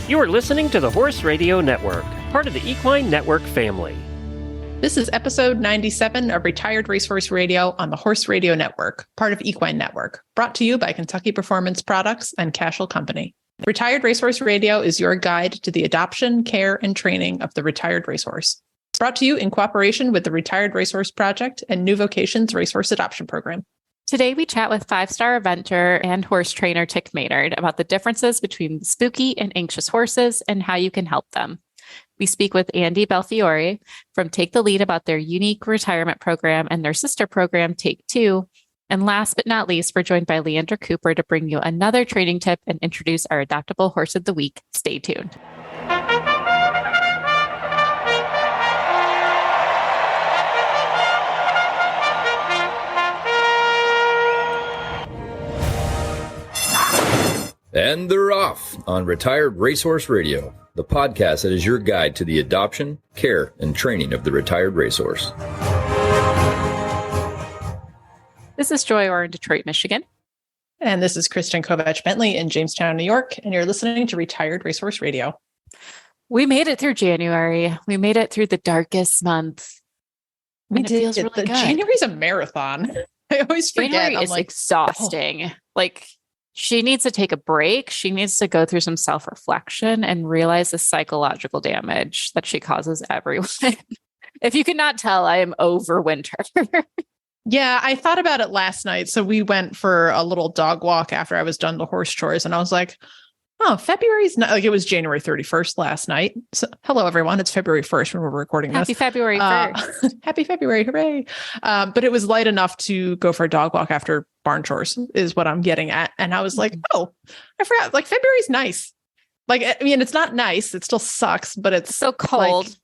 You are listening to the Horse Radio Network, part of the Equine Network family. This is episode 97 of Retired Racehorse Radio on the Horse Radio Network, part of Equine Network, brought to you by Kentucky Performance Products and Cashel Company. Retired Racehorse Radio is your guide to the adoption, care, and training of the retired racehorse. Brought to you in cooperation with the Retired Racehorse Project and New Vocations Racehorse Adoption Program. Today, we chat with five-star eventer and horse trainer Tik Maynard about the differences between spooky and anxious horses and how you can help them. We speak with Andy Belfiore from Take the Lead about their unique retirement program and their sister program, TAKE2. And last but not least, we're joined by Leandra Cooper to bring you another training tip and introduce our Adoptable Horse of the Week. Stay tuned. And they're off on Retired Racehorse Radio, the podcast that is your guide to the adoption, care, and training of the retired racehorse. This is Joy Orr in Detroit, Michigan. And this is Kristen Kovach-Bentley in Jamestown, New York. And you're listening to Retired Racehorse Radio. We made it through January. We made it through the darkest month. We did. Feels really good. January's a marathon. I always forget. January is exhausting. She needs to take a break. She needs to go through some self-reflection and realize the psychological damage that she causes everyone. If you cannot tell, I am over winter. Yeah, I thought about it last night. So we went for a little dog walk after I was done the horse chores. And I was like, oh, February's not like it was January 31st last night. So, hello, everyone. It's February 1st when we're recording this. Happy February 1st. Happy February. Hooray. But it was light enough to go for a dog walk after barn chores is what I'm getting at. And I was like, oh, I forgot. Like February's nice. Like, I mean, it's not nice. It still sucks, but it's so cold. Like,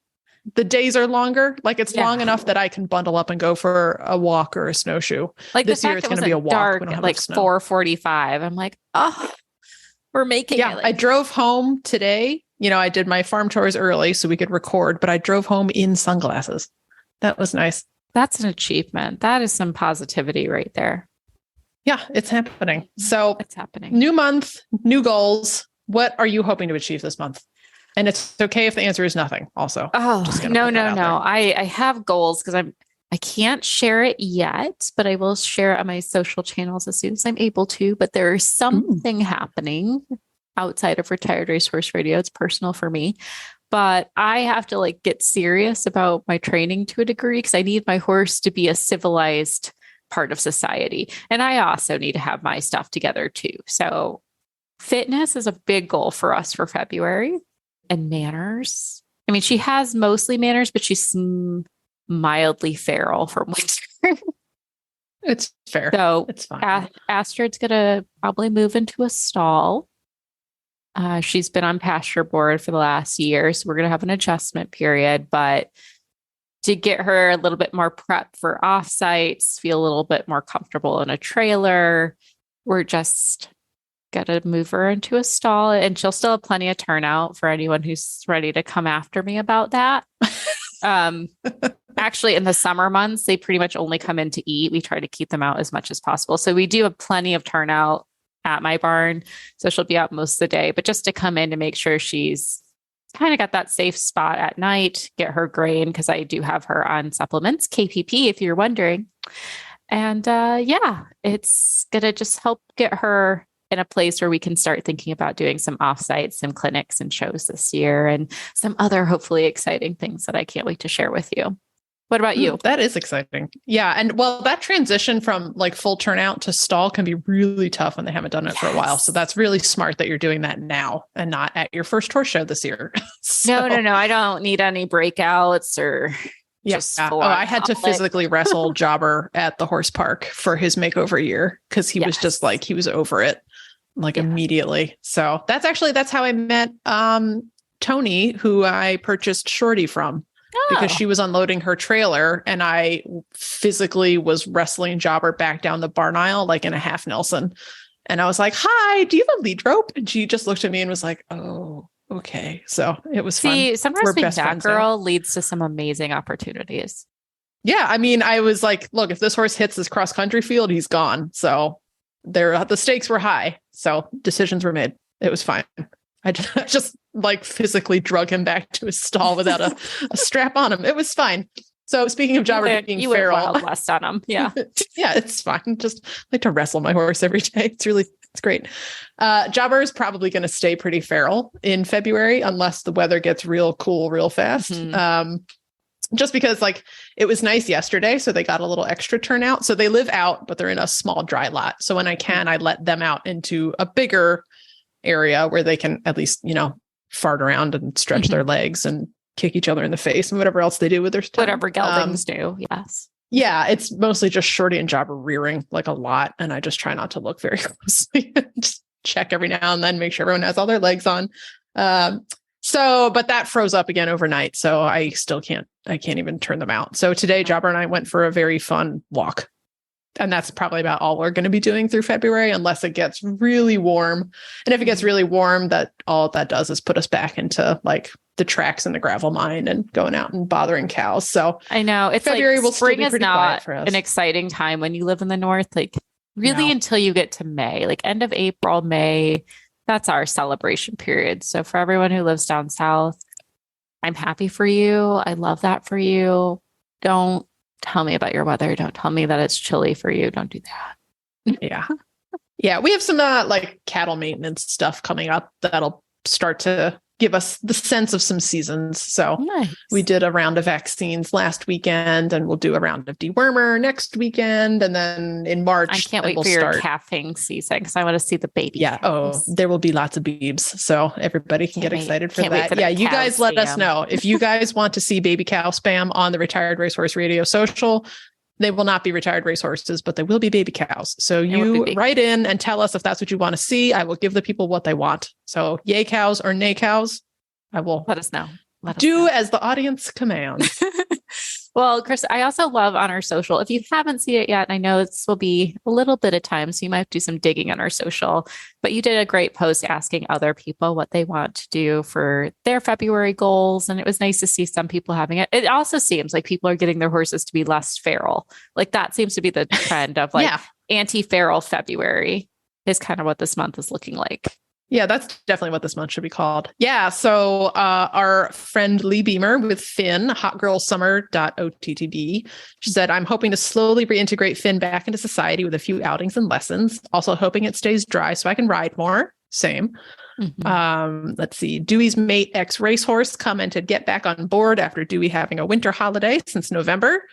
the days are longer. Like it's long enough that I can bundle up and go for a walk or a snowshoe. Like this year, it's going to be a walk. Dark at like 4:45. I'm like, oh, we're making it. I drove home today. You know, I did my farm chores early so we could record, but I drove home in sunglasses. That was nice. That's an achievement. That is some positivity right there. Yeah, it's happening. So it's happening. New month, new goals. What are you hoping to achieve this month? And it's okay if the answer is nothing also. Oh, no. I have goals because I can't share it yet, but I will share it on my social channels as soon as I'm able to. But there is something happening outside of Retired Racehorse Radio. It's personal for me, but I have to get serious about my training to a degree because I need my horse to be a civilized part of society. And I also need to have my stuff together too. So fitness is a big goal for us for February. And manners. I mean, she has mostly manners, but she's mildly feral for winter. It's fair. So it's fine. Astrid's going to probably move into a stall. She's been on pasture board for the last year, so we're going to have an adjustment period. But to get her a little bit more prep for offsites, feel a little bit more comfortable in a trailer, we're just got to move her into a stall, and she'll still have plenty of turnout for anyone who's ready to come after me about that. Actually, in the summer months, they pretty much only come in to eat. We try to keep them out as much as possible. So we do have plenty of turnout at my barn. So she'll be out most of the day, but just to come in to make sure she's kind of got that safe spot at night, get her grain, because I do have her on supplements, KPP, if you're wondering. And it's going to just help get her in a place where we can start thinking about doing some offsites, some clinics and shows this year, and some other hopefully exciting things that I can't wait to share with you. What about you? That is exciting. Yeah. And that transition from full turnout to stall can be really tough when they haven't done it for a while. So that's really smart that you're doing that now and not at your first horse show this year. No. I don't need any breakouts or I had to physically wrestle Jobber at the horse park for his makeover year because he was just he was over it immediately. So that's how I met Tony, who I purchased Shorty from. Because she was unloading her trailer and I physically was wrestling Jobber back down the barn aisle in a half Nelson. And I was like, hi, do you have a lead rope? And she just looked at me and was like, oh, okay. So it was fun. Sometimes being that girl leads to some amazing opportunities. Yeah. I mean, I was like, look, if this horse hits this cross country field, he's gone. So the stakes were high. So decisions were made. It was fine. I just like physically drug him back to his stall without a strap on him. It was fine. So speaking of Jobber being feral, Wild West on him. Yeah. Yeah, it's fine. Just like to wrestle my horse every day. It's great. Jobber is probably going to stay pretty feral in February unless the weather gets real cool real fast. Mm-hmm. Just because like it was nice yesterday, so they got a little extra turnout. So they live out, but they're in a small dry lot. So when I can, I let them out into a bigger area where they can at least, fart around and stretch their legs and kick each other in the face and whatever else they do with their stuff. Whatever geldings do. Yes. Yeah. It's mostly just Shorty and Jobber rearing like a lot. And I just try not to look very closely. Just check every now and then, make sure everyone has all their legs on. But that froze up again overnight. So I can't even turn them out. So today Jobber and I went for a very fun walk. And that's probably about all we're going to be doing through February, unless it gets really warm. And if it gets really warm, that all that does is put us back into like the tracks in the gravel mine and going out and bothering cows. So I know it's February like will spring still be is pretty not for us. an exciting time when you live in the north. Like really until you get to May, like end of April, May, that's our celebration period. So for everyone who lives down south, I'm happy for you. I love that for you. Don't tell me about your weather. Don't tell me that it's chilly for you. Don't do that. Yeah. Yeah. We have some like cattle maintenance stuff coming up that'll start to give us the sense of some seasons. So we did a round of vaccines last weekend, and we'll do a round of dewormer next weekend. And then in March, I can't wait for your calving season because I want to see the baby. Yeah. cows. Oh, there will be lots of beebs. So everybody can get excited for that. Yeah. You guys let us know if you guys want to see baby cow spam on the Retired Racehorse Radio social. They will not be retired racehorses, but they will be baby cows. So you write in and tell us if that's what you want to see. I will give the people what they want. So yay cows or nay cows, I will let us know. As the audience commands. Well, Chris, I also love on our social, if you haven't seen it yet, and I know this will be a little bit of time, so you might have to do some digging on our social, but you did a great post asking other people what they want to do for their February goals. And it was nice to see some people having it. It also seems like people are getting their horses to be less feral. Like that seems to be the trend of like anti-feral February is kind of what this month is looking like. Yeah, that's definitely what this month should be called. Yeah. So our friend Lee Beamer with Finn, hotgirlsummer.ottb, she said, I'm hoping to slowly reintegrate Finn back into society with a few outings and lessons. Also hoping it stays dry so I can ride more. Same. Mm-hmm. Let's see. Dewey's mate, ex-Racehorse, commented, get back on board after Dewey having a winter holiday since November.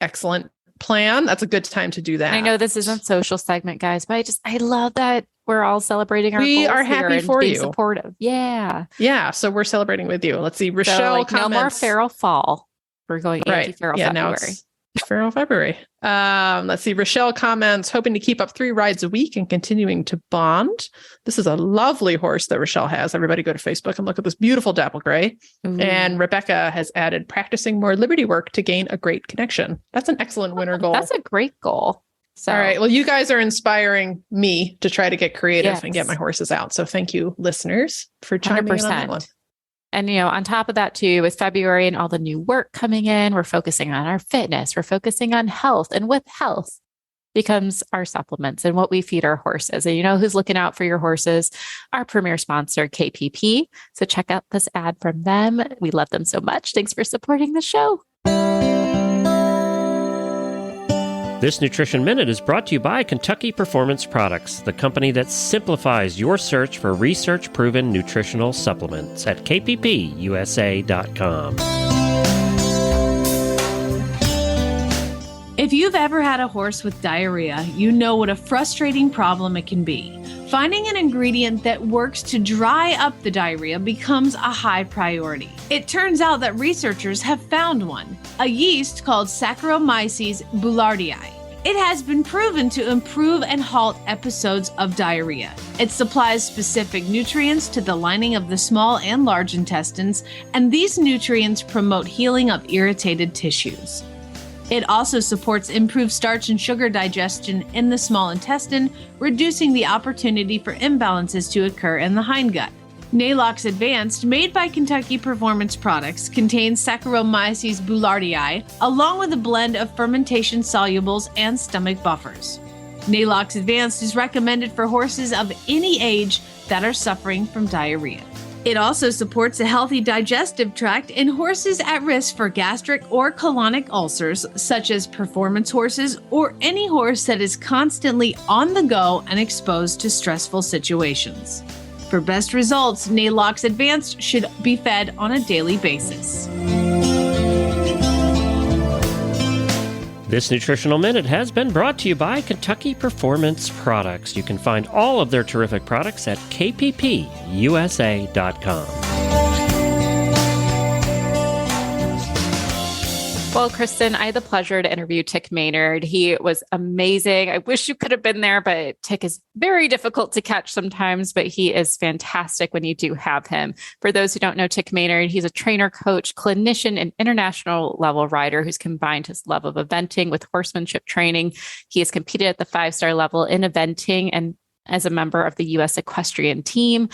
Excellent plan. That's a good time to do that. I know this isn't social segment, guys, but I love that we're all celebrating our goals. We are happy for you. Supportive. Yeah. Yeah. So we're celebrating with you. Let's see. Rochelle comments. No more feral fall. We're going anti-feral February. Now it's feral February. Let's see. Rochelle comments, hoping to keep up 3 rides a week and continuing to bond. This is a lovely horse that Rochelle has. Everybody go to Facebook and look at this beautiful dapple gray. Ooh. And Rebecca has added practicing more Liberty work to gain a great connection. That's an excellent winter goal. That's a great goal. So, all right. Well, you guys are inspiring me to try to get creative and get my horses out. So thank you, listeners, for chiming in on that one. And, on top of that, too, with February and all the new work coming in, we're focusing on our fitness. We're focusing on health. And with health becomes our supplements and what we feed our horses. And who's looking out for your horses? Our premier sponsor, KPP. So check out this ad from them. We love them so much. Thanks for supporting the show. This Nutrition Minute is brought to you by Kentucky Performance Products, the company that simplifies your search for research-proven nutritional supplements at kppusa.com. If you've ever had a horse with diarrhea, you know what a frustrating problem it can be. Finding an ingredient that works to dry up the diarrhea becomes a high priority. It turns out that researchers have found one, a yeast called Saccharomyces boulardii. It has been proven to improve and halt episodes of diarrhea. It supplies specific nutrients to the lining of the small and large intestines, and these nutrients promote healing of irritated tissues. It also supports improved starch and sugar digestion in the small intestine, reducing the opportunity for imbalances to occur in the hindgut. Nalox Advanced, made by Kentucky Performance Products, contains Saccharomyces boulardii, along with a blend of fermentation solubles and stomach buffers. Nalox Advanced is recommended for horses of any age that are suffering from diarrhea. It also supports a healthy digestive tract in horses at risk for gastric or colonic ulcers, such as performance horses or any horse that is constantly on the go and exposed to stressful situations. For best results, Nalox Advanced should be fed on a daily basis. This Nutritional Minute has been brought to you by Kentucky Performance Products. You can find all of their terrific products at kppusa.com. Well, Kristen, I had the pleasure to interview Tik Maynard. He was amazing. I wish you could have been there, but Tik is very difficult to catch sometimes, but he is fantastic when you do have him. For those who don't know Tik Maynard, he's a trainer, coach, clinician, and international level rider who's combined his love of eventing with horsemanship training. He has competed at the 5-star level in eventing and as a member of the U.S. equestrian team.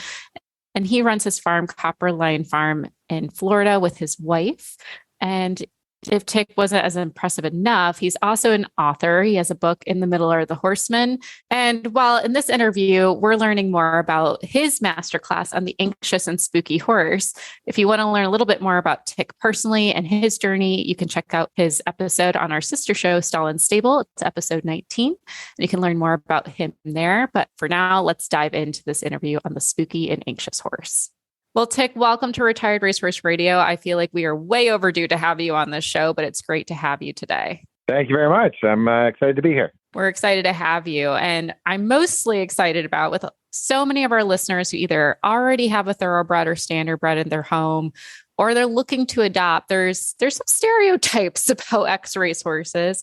And he runs his farm, Copper Line Farm in Florida, with his wife. And if Tik wasn't as impressive enough, he's also an author. He has a book, In the Middle Are the Horsemen. And while in this interview, we're learning more about his masterclass on the anxious and spooky horse. If you want to learn a little bit more about Tik personally and his journey, you can check out his episode on our sister show, Stall and Stable. It's episode 19. And you can learn more about him there. But for now, let's dive into this interview on the spooky and anxious horse. Well, Tik, welcome to Retired Racehorse Radio. I feel like we are way overdue to have you on this show, but it's great to have you today. Thank you very much. I'm excited to be here. We're excited to have you. And I'm mostly excited about with so many of our listeners who either already have a thoroughbred or standardbred in their home, or they're looking to adopt. There's some stereotypes about ex-racehorses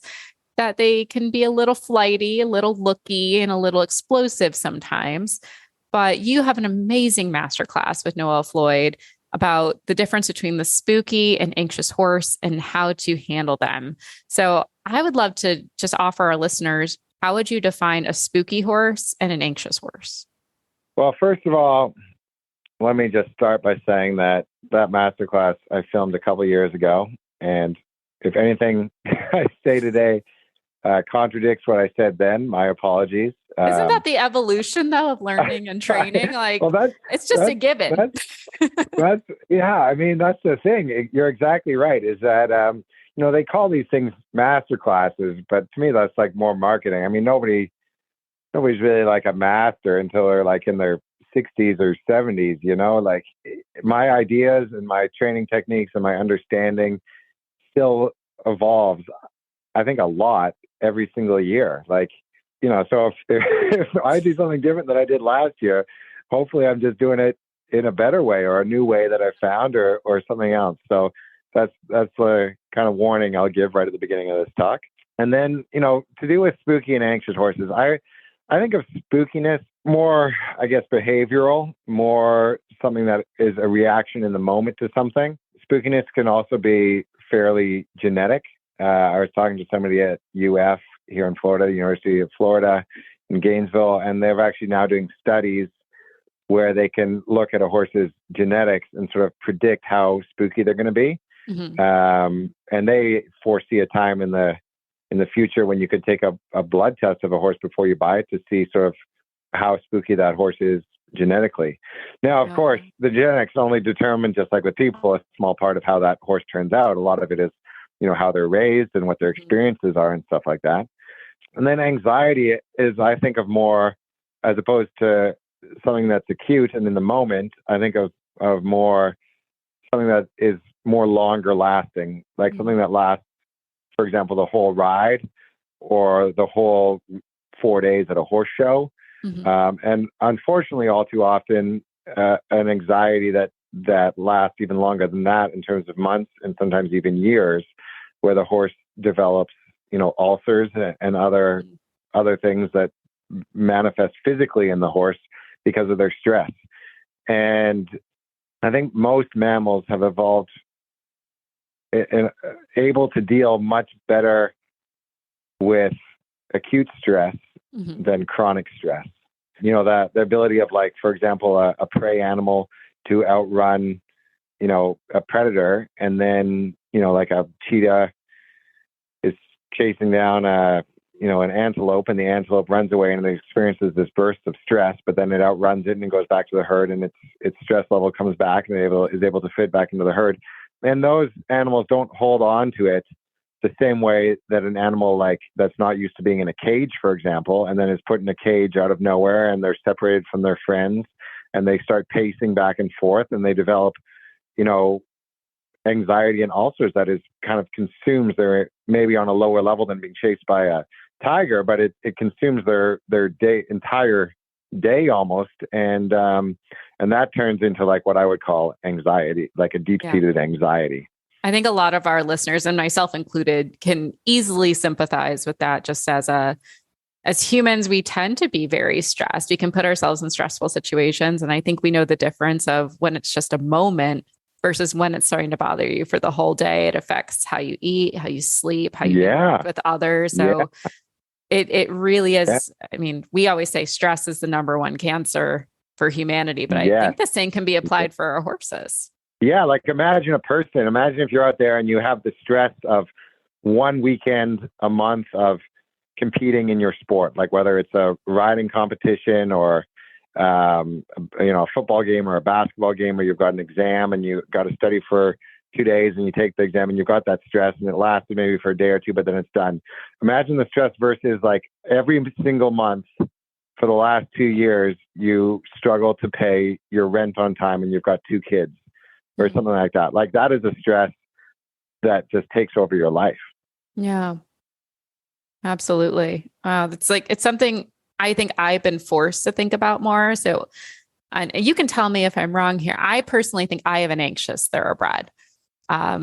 that they can be a little flighty, a little looky, and a little explosive sometimes. But you have an amazing masterclass with Noel Floyd about the difference between the spooky and anxious horse and how to handle them. So I would love to just offer our listeners, how would you define a spooky horse and an anxious horse? Well, first of all, let me just start by saying that masterclass I filmed a couple years ago. And if anything I say today contradicts what I said then, my apologies. Isn't that the evolution, though, of learning and training? Like, well, it's just a given. Yeah. I mean, that's the thing. You're exactly right. Is that they call these things master classes, but to me, that's like more marketing. I mean, nobody's really like a master until they're like in their 60s or 70s. Like my ideas and my training techniques and my understanding still evolves, I think, a lot every single year. Like, so if I do something different than I did last year, hopefully I'm just doing it in a better way or a new way that I found or something else. So that's the kind of warning I'll give right at the beginning of this talk. And then, to do with spooky and anxious horses, I think of spookiness more, I guess, behavioral, more something that is a reaction in the moment to something. Spookiness can also be fairly genetic. I was talking to somebody at UF here in Florida, the University of Florida in Gainesville, and they're actually now doing studies where they can look at a horse's genetics and sort of predict how spooky they're going to be. Mm-hmm. And they foresee a time in the future when you could take a blood test of a horse before you buy it to see sort of how spooky that horse is genetically. Now, of course, the genetics only determine, just like with people, a small part of how that horse turns out. A lot of it is how they're raised and what their experiences are and stuff like that. And then anxiety is, I think, of more, as opposed to something that's acute and in the moment, I think of more something that is more longer lasting, like something that lasts, for example, the whole ride or the whole 4 days at a horse show. Mm-hmm. And unfortunately, all too often, an anxiety that lasts even longer than that in terms of months and sometimes even years, where the horse develops, ulcers and other things that manifest physically in the horse because of their stress. And I think most mammals have evolved able to deal much better with acute stress than chronic stress. That the ability of, like, for example, a prey animal to outrun, a predator, and then, like a cheetah is chasing down a an antelope, and the antelope runs away and it experiences this burst of stress, but then it outruns it and it goes back to the herd, and its stress level comes back and is able to fit back into the herd. And those animals don't hold on to it the same way that an animal like that's not used to being in a cage, for example, and then is put in a cage out of nowhere, and they're separated from their friends, and they start pacing back and forth, and they develop, anxiety and ulcers that is kind of consumes their, maybe on a lower level than being chased by a tiger, but it consumes their entire day almost, and that turns into like what I would call anxiety, like a deep-seated anxiety. I think a lot of our listeners, and myself included, can easily sympathize with that. Just as humans, we tend to be very stressed. We can put ourselves in stressful situations. And I think we know the difference of when it's just a moment versus when it's starting to bother you for the whole day. It affects how you eat, how you sleep, how you interact with others. So it really is. I mean, we always say stress is the number one cancer for humanity, but I think the same can be applied for our horses. Yeah, like imagine if you're out there and you have the stress of one weekend a month of competing in your sport, like whether it's a riding competition or a football game or a basketball game where you've got an exam and you've got to study for 2 days and you take the exam and you've got that stress and it lasted maybe for a day or two, but then it's done. Imagine the stress versus like every single month for the last 2 years, you struggle to pay your rent on time and you've got 2 kids. Or something like that. Like that is a stress that just takes over your life. Yeah, absolutely. It's something I think I've been forced to think about more. So, and you can tell me if I'm wrong here. I personally think I have an anxious thoroughbred.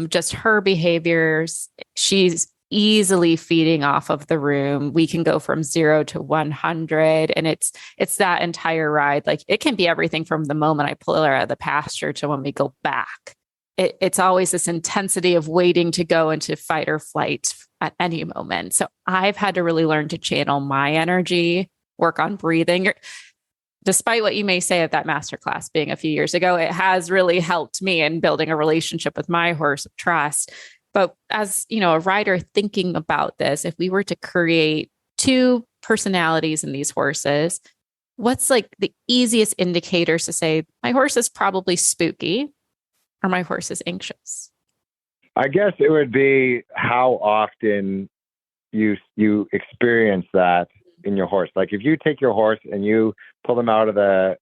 Just her behaviors, she's easily feeding off of the room. We can go from 0 to 100, and it's that entire ride. Like it can be everything from the moment I pull her out of the pasture to when we go back. It's always this intensity of waiting to go into fight or flight at any moment. So I've had to really learn to channel my energy, work on breathing. Despite what you may say of that masterclass being a few years ago, it has really helped me in building a relationship with my horse of trust. But as a rider thinking about this, if we were to create 2 personalities in these horses, what's like the easiest indicators to say my horse is probably spooky or my horse is anxious? I guess it would be how often you experience that in your horse. Like if you take your horse and you pull them out of the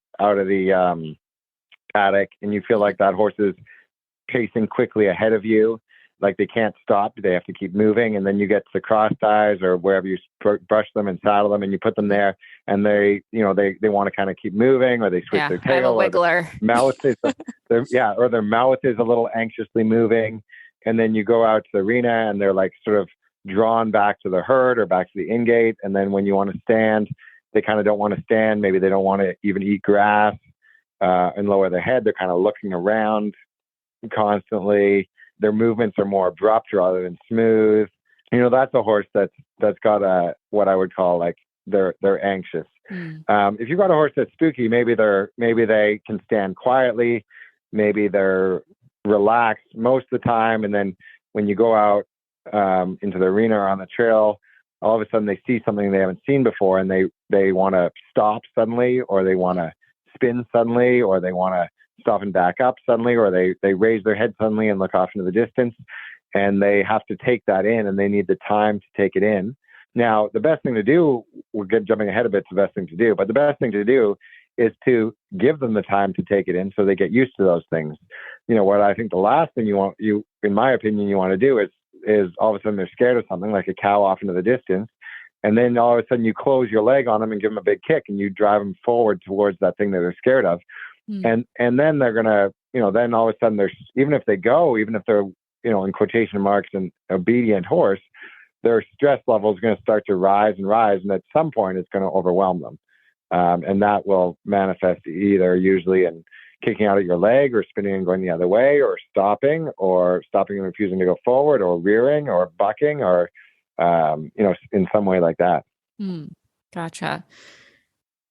paddock and you feel like that horse is pacing quickly ahead of you, like they can't stop, they have to keep moving, and then you get to the cross ties or wherever you brush them and saddle them and you put them there and they want to kind of keep moving, or they switch their tail, I have a wiggler. Or their mouth is a little anxiously moving, and then you go out to the arena and they're like sort of drawn back to the herd or back to the in-gate, and then when you want to stand, they kind of don't want to stand, maybe they don't want to even eat grass and lower their head, they're kind of looking around constantly. Their movements are more abrupt rather than smooth. That's a horse that's got what I would call like they're anxious. If you've got a horse that's spooky, maybe they can stand quietly, maybe they're relaxed most of the time, and then when you go out into the arena or on the trail, all of a sudden they see something they haven't seen before, and they want to stop suddenly, or they want to spin suddenly, or they want to stop and back up suddenly, or they raise their head suddenly and look off into the distance, and they have to take that in, and they need the time to take it in. Now, the best thing to do, jumping ahead a bit, it's the best thing to do, but the best thing to do is to give them the time to take it in so they get used to those things. What I think the last thing in my opinion, you want to do is all of a sudden they're scared of something like a cow off into the distance, and then all of a sudden you close your leg on them and give them a big kick and you drive them forward towards that thing that they're scared of. And then they're going to, then all of a sudden even if they're, in quotation marks, an obedient horse, their stress level is going to start to rise, and at some point it's going to overwhelm them. And that will manifest either usually in kicking out at your leg, or spinning and going the other way, or stopping and refusing to go forward, or rearing, or bucking, or, in some way like that. Gotcha.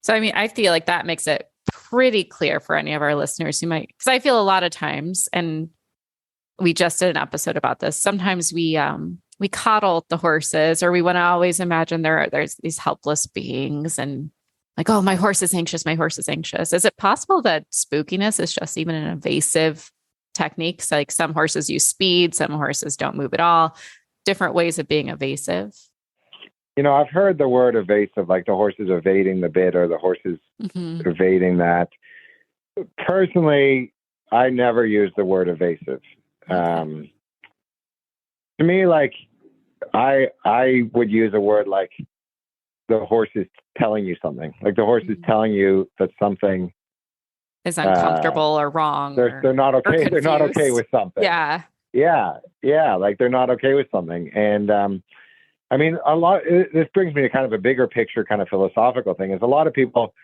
So, I feel like that makes it pretty clear for any of our listeners who might, because I feel a lot of times, and we just did an episode about this, sometimes we we coddle the horses, or we want to always imagine there's these helpless beings and like, oh, my horse is anxious. My horse is anxious. Is it possible that spookiness is just even an evasive technique? So like some horses use speed, some horses don't move at all, different ways of being evasive. I've heard the word evasive, like the horse is evading the bit or the horse is evading that. Personally, I never use the word evasive. To me, like I would use a word like the horse is telling you something. Like the horse is telling you that something is uncomfortable or wrong. They're not okay. They're not okay with something. Yeah. Like they're not okay with something. And this brings me to kind of a bigger picture, kind of philosophical thing. Is a lot of people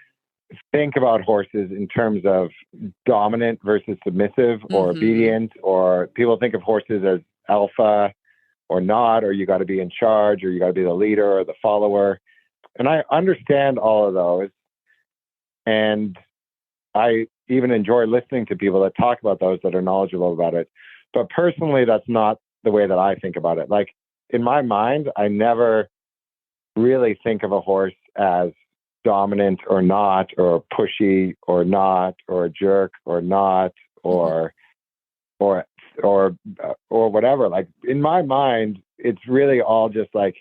think about horses in terms of dominant versus submissive or obedient, or people think of horses as alpha or not, or you got to be in charge, or you got to be the leader or the follower. And I understand all of those. And I even enjoy listening to people that talk about those, that are knowledgeable about it. But personally, that's not the way that I think about it. Like in my mind, I never really think of a horse as dominant or not, or pushy or not, or a jerk or not, or whatever. Like in my mind, it's really all just like,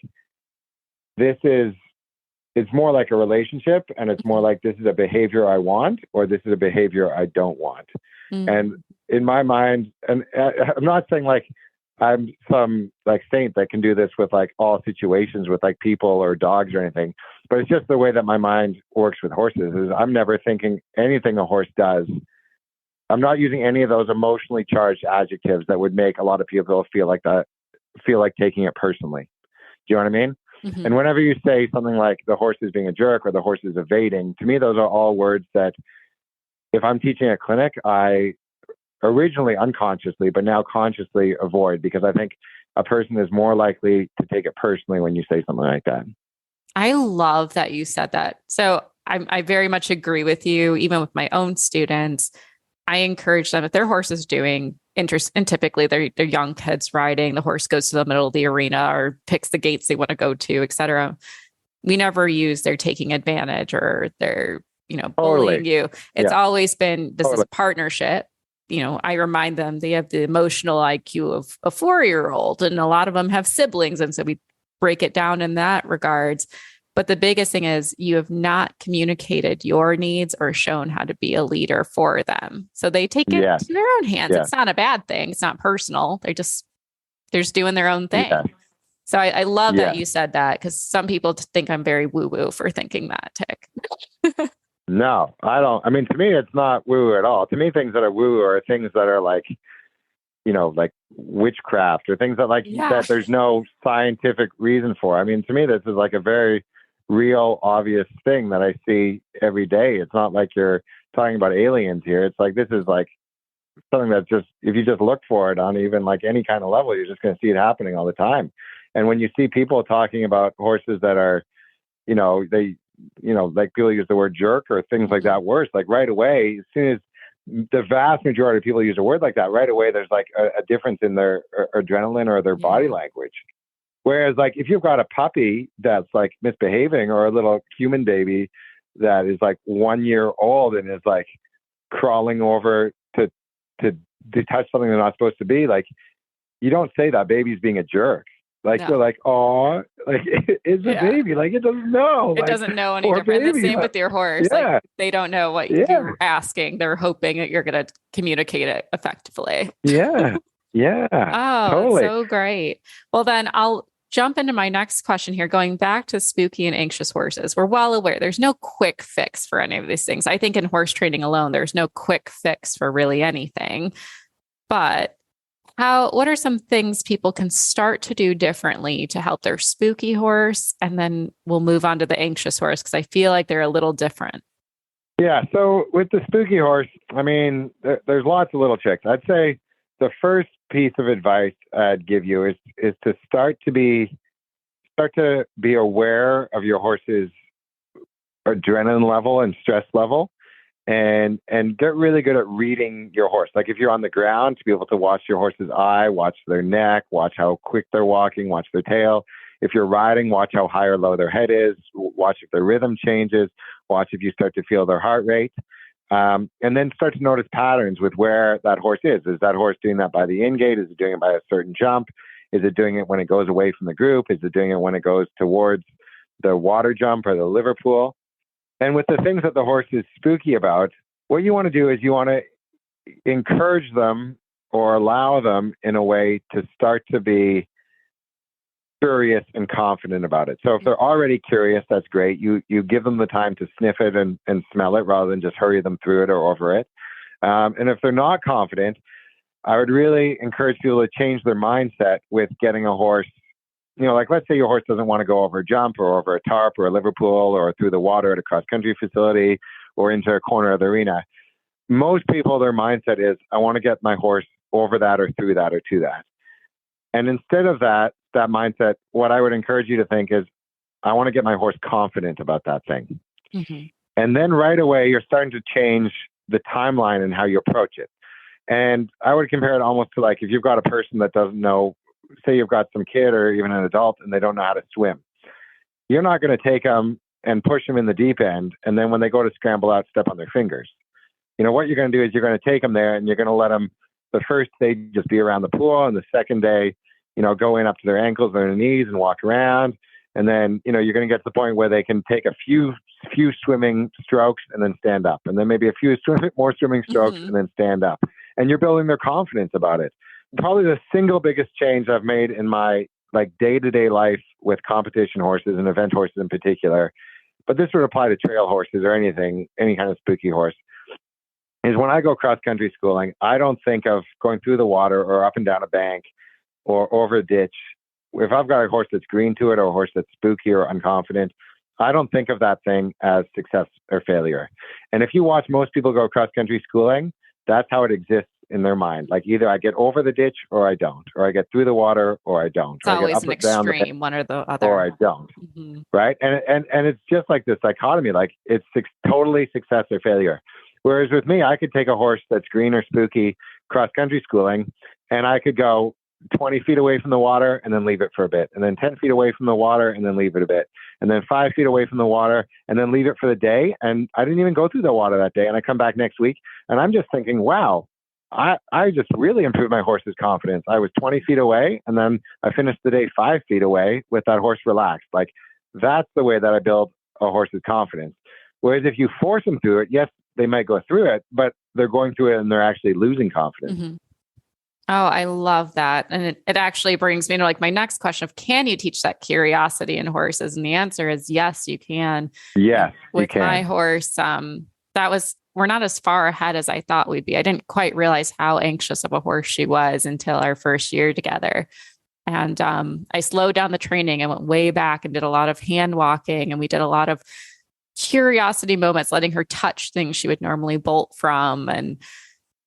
it's more like a relationship, and it's more like this is a behavior I want, or this is a behavior I don't want. And in my mind, and I'm not saying like I'm some like saint that can do this with like all situations with like people or dogs or anything, but it's just the way that my mind works with horses. Is I'm never thinking anything a horse does. I'm not using any of those emotionally charged adjectives that would make a lot of people feel like taking it personally. Do you know what I mean? And whenever you say something like the horse is being a jerk or the horse is evading, to me, those are all words that if I'm teaching a clinic, I originally unconsciously, but now consciously avoid, because I think a person is more likely to take it personally when you say something like that. I love that you said that. So I very much agree with you. Even with my own students, I encourage them, if their horse is doing interest, and typically they're young kids riding, the horse goes to the middle of the arena or picks the gates they want to go to, etc. We never use they're taking advantage or they're, bullying you. It's always been, this is a partnership. I remind them they have the emotional IQ of a 4-year-old, and a lot of them have siblings. And so we break it down in that regards. But the biggest thing is you have not communicated your needs or shown how to be a leader for them. So they take it to their own hands. It's not a bad thing. It's not personal. They're just doing their own thing. So I love that you said that, because some people think I'm very woo-woo for thinking that, Tik. No, I don't. I mean, to me, it's not woo at all. To me, things that are woo are things that are like, like witchcraft or things that that there's no scientific reason for. I mean, to me, this is like a very real, obvious thing that I see every day. It's not like you're talking about aliens here. It's like, this is like something that just, if you just look for it on even like any kind of level, you're just going to see it happening all the time. And when you see people talking about horses that are, like people use the word jerk or things like that worse, like right away, as soon as the vast majority of people use a word like that, right away, there's like a difference in their adrenaline or their body language. Whereas like if you've got a puppy that's like misbehaving, or a little human baby that is like 1 year old and is like crawling over to touch something they're not supposed to be, like, you don't say that baby's being a jerk. Like, you're like, oh, like it's a baby. Like, it doesn't know. It doesn't know any different. And the same with your horse. Like, they don't know what you're asking. They're hoping that you're going to communicate it effectively. Yeah. Oh, totally. So great. Well, then I'll jump into my next question here, going back to spooky and anxious horses. We're well aware there's no quick fix for any of these things. I think in horse training alone, there's no quick fix for really anything. But what are some things people can start to do differently to help their spooky horse? And then we'll move on to the anxious horse, because I feel like they're a little different. Yeah. So with the spooky horse, I mean, there's lots of little tricks. I'd say the first piece of advice I'd give you is to start to be aware of your horse's adrenaline level and stress level, and get really good at reading your horse. Like if you're on the ground, to be able to watch your horse's eye, watch their neck, watch how quick they're walking, watch their tail. If you're riding, watch how high or low their head is, watch if their rhythm changes, watch if you start to feel their heart rate. And then start to notice patterns with where that horse is. Is that horse doing that by the in-gate? Is it doing it by a certain jump? Is it doing it when it goes away from the group? Is it doing it when it goes towards the water jump or the Liverpool? And with the things that the horse is spooky about, what you want to do is you want to encourage them or allow them in a way to start to be curious and confident about it. So if they're already curious, that's great. You give them the time to sniff it and smell it rather than just hurry them through it or over it. And if they're not confident, I would really encourage people to change their mindset with getting a horse. You know, like let's say your horse doesn't want to go over a jump or over a tarp or a Liverpool or through the water at a cross-country facility or into a corner of the arena. Most people, their mindset is, I want to get my horse over that or through that or to that. And instead of that mindset, what I would encourage you to think is, I want to get my horse confident about that thing. Mm-hmm. And then right away, you're starting to change the timeline and how you approach it. And I would compare it almost to like if you've got a person that doesn't know, say you've got some kid or even an adult and they don't know how to swim. You're not going to take them and push them in the deep end. And then when they go to scramble out, step on their fingers. You know, what you're going to do is you're going to take them there and you're going to let them, the first day, just be around the pool. And the second day, you know, go in up to their ankles or their knees and walk around. And then, you know, you're going to get to the point where they can take a few swimming strokes and then stand up. And then maybe a few more swimming strokes and then stand up. And you're building their confidence about it. Probably the single biggest change I've made in my like day-to-day life with competition horses and event horses in particular, but this would apply to trail horses or anything, any kind of spooky horse, is when I go cross-country schooling, I don't think of going through the water or up and down a bank or over a ditch. If I've got a horse that's green to it or a horse that's spooky or unconfident, I don't think of that thing as success or failure. And if you watch most people go cross-country schooling, that's how it exists in their mind. Like either I get over the ditch or I don't, or I get through the water or I don't. It's always an extreme, one or the other. Or I don't. Mm-hmm. Right? And it's just like this dichotomy, like it's totally success or failure. Whereas with me, I could take a horse that's green or spooky cross-country schooling and I could go 20 feet away from the water and then leave it for a bit, and then 10 feet away from the water and then leave it a bit, and then 5 feet away from the water and then leave it for the day. And I didn't even go through the water that day. And I come back next week and I'm just thinking, wow, I just really improved my horse's confidence. I was 20 feet away and then I finished the day 5 feet away with that horse relaxed. Like that's the way that I build a horse's confidence. Whereas if you force them through it, yes, they might go through it, but they're going through it and they're actually losing confidence. Mm-hmm. Oh, I love that. And it actually brings me to like my next question of, can you teach that curiosity in horses? And the answer is yes, you can. Yes, with you can. My horse, we're not as far ahead as I thought we'd be. I didn't quite realize how anxious of a horse she was until our first year together. And I slowed down the training and went way back and did a lot of hand walking. And we did a lot of curiosity moments, letting her touch things she would normally bolt from and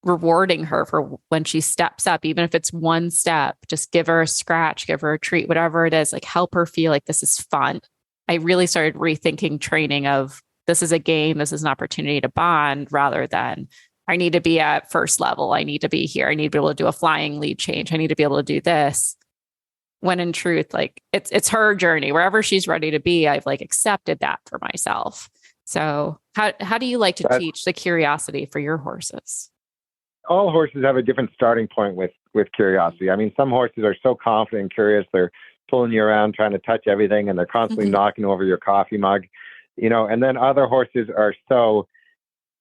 rewarding her for when she steps up, even if it's one step, just give her a scratch, give her a treat, whatever it is, like help her feel like this is fun. I really started rethinking training of this is a game, this is an opportunity to bond rather than I need to be at first level. I need to be here. I need to be able to do a flying lead change. I need to be able to do this. When in truth, like it's her journey, wherever she's ready to be, I've like accepted that for myself. So how do you like to teach the curiosity for your horses? All horses have a different starting point with curiosity. I mean, some horses are so confident and curious, they're pulling you around, trying to touch everything, and they're constantly knocking over your coffee mug, you know, and then other horses are so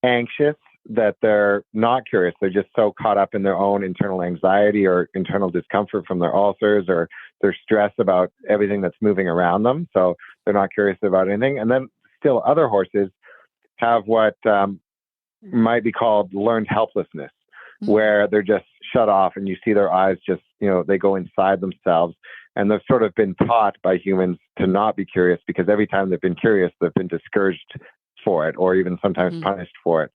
anxious that they're not curious. They're just so caught up in their own internal anxiety or internal discomfort from their ulcers, or they're stressed about everything that's moving around them. So they're not curious about anything. And then still other horses have what might be called learned helplessness, where they're just shut off and you see their eyes just, you know, they go inside themselves, and they've sort of been taught by humans to not be curious because every time they've been curious, they've been discouraged for it or even sometimes punished for it.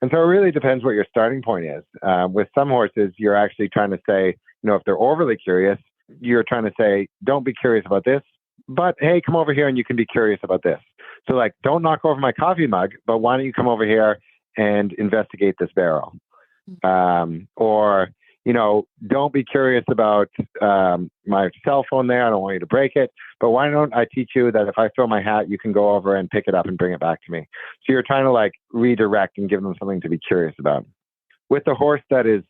And so it really depends what your starting point is. With some horses, you're actually trying to say, you know, if they're overly curious, you're trying to say, don't be curious about this, but hey, come over here and you can be curious about this. So like, don't knock over my coffee mug, but why don't you come over here and investigate this barrel. Or, don't be curious about my cell phone there. I don't want you to break it. But why don't I teach you that if I throw my hat, you can go over and pick it up and bring it back to me? So you're trying to like redirect and give them something to be curious about. With the horse that is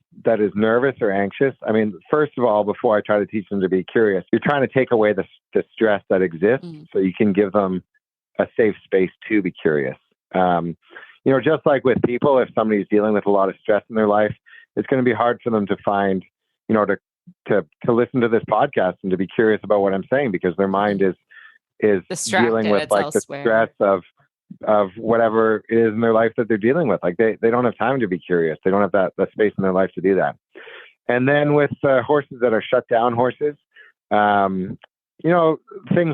nervous or anxious, I mean, first of all, before I try to teach them to be curious, you're trying to take away the stress that exists so you can give them a safe space to be curious. Just like with people, if somebody's dealing with a lot of stress in their life, it's going to be hard for them to find, to listen to this podcast and to be curious about what I'm saying, because their mind is dealing with like elsewhere. The stress of whatever it is in their life that they're dealing with. Like they don't have time to be curious. They don't have that space in their life to do that. And then with horses that are shut down horses, things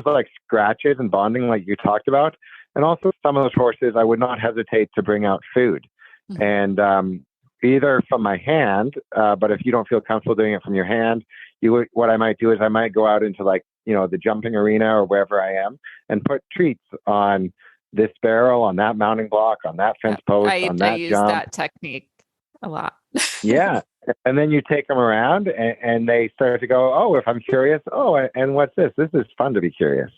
like scratches and bonding, like you talked about. And also some of those horses, I would not hesitate to bring out food. And either from my hand, but if you don't feel comfortable doing it from your hand, what I might do is I might go out into like, the jumping arena or wherever I am and put treats on this barrel, on that mounting block, on that fence post, on that use jump. That technique a lot. Yeah. And then you take them around and they start to go, oh, if I'm curious, and what's this? This is fun to be curious.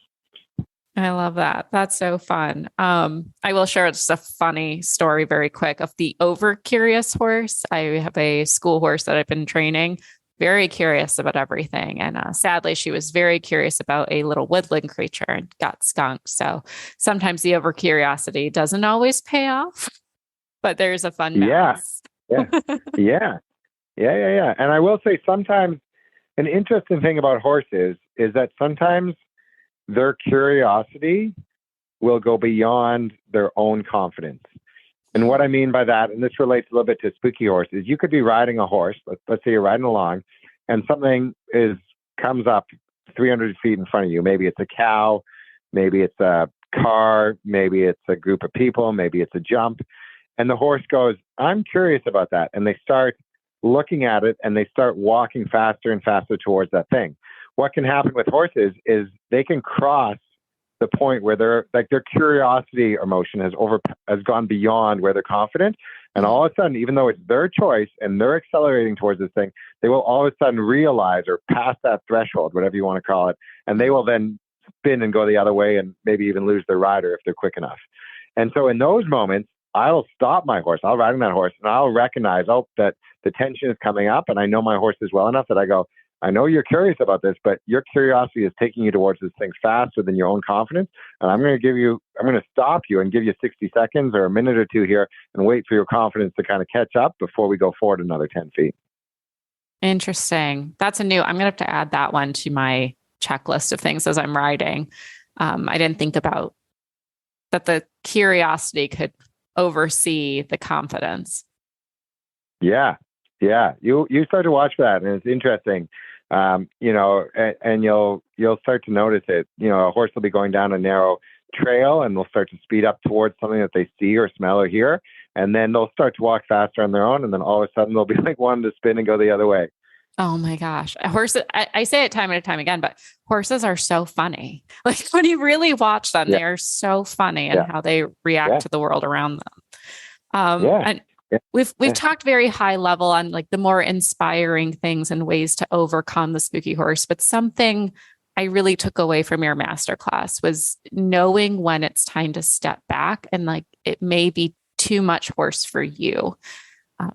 I love that. That's so fun. I will share just a funny story very quick of the over curious horse. I have a school horse that I've been training, very curious about everything. And sadly, she was very curious about a little woodland creature and got skunked. So sometimes the over curiosity doesn't always pay off, but there's a fun balance. Yeah. And I will say sometimes an interesting thing about horses is that sometimes their curiosity will go beyond their own confidence. And what I mean by that, and this relates a little bit to spooky horses, you could be riding a horse. Let's say you're riding along and something comes up 300 feet in front of you. Maybe it's a cow, maybe it's a car, maybe it's a group of people, maybe it's a jump. And the horse goes, I'm curious about that. And they start looking at it and they start walking faster and faster towards that thing. What can happen with horses is they can cross the point where their curiosity emotion has gone beyond where they're confident. And all of a sudden, even though it's their choice and they're accelerating towards this thing, they will all of a sudden realize or pass that threshold, whatever you want to call it. And they will then spin and go the other way and maybe even lose their rider if they're quick enough. And so in those moments, I'll stop my horse. I'll ride on that horse and I'll recognize, that the tension is coming up. And I know my horse is well enough that I go, I know you're curious about this, but your curiosity is taking you towards this thing faster than your own confidence. And I'm going to stop you and give you 60 seconds or a minute or two here and wait for your confidence to kind of catch up before we go forward another 10 feet. Interesting. I'm going to have to add that one to my checklist of things as I'm riding. I didn't think about that the curiosity could oversee the confidence. Yeah. You start to watch that and it's interesting. And you'll start to notice it. A horse will be going down a narrow trail and they'll start to speed up towards something that they see or smell or hear. And then they'll start to walk faster on their own. And then all of a sudden they'll be like wanting to spin and go the other way. Oh my gosh. Horses, I say it time and time again, but horses are so funny. Like when you really watch them, they are so funny in how they react to the world around them. And we've talked very high level on like the more inspiring things and ways to overcome the spooky horse, but something I really took away from your masterclass was knowing when it's time to step back and like it may be too much horse for you.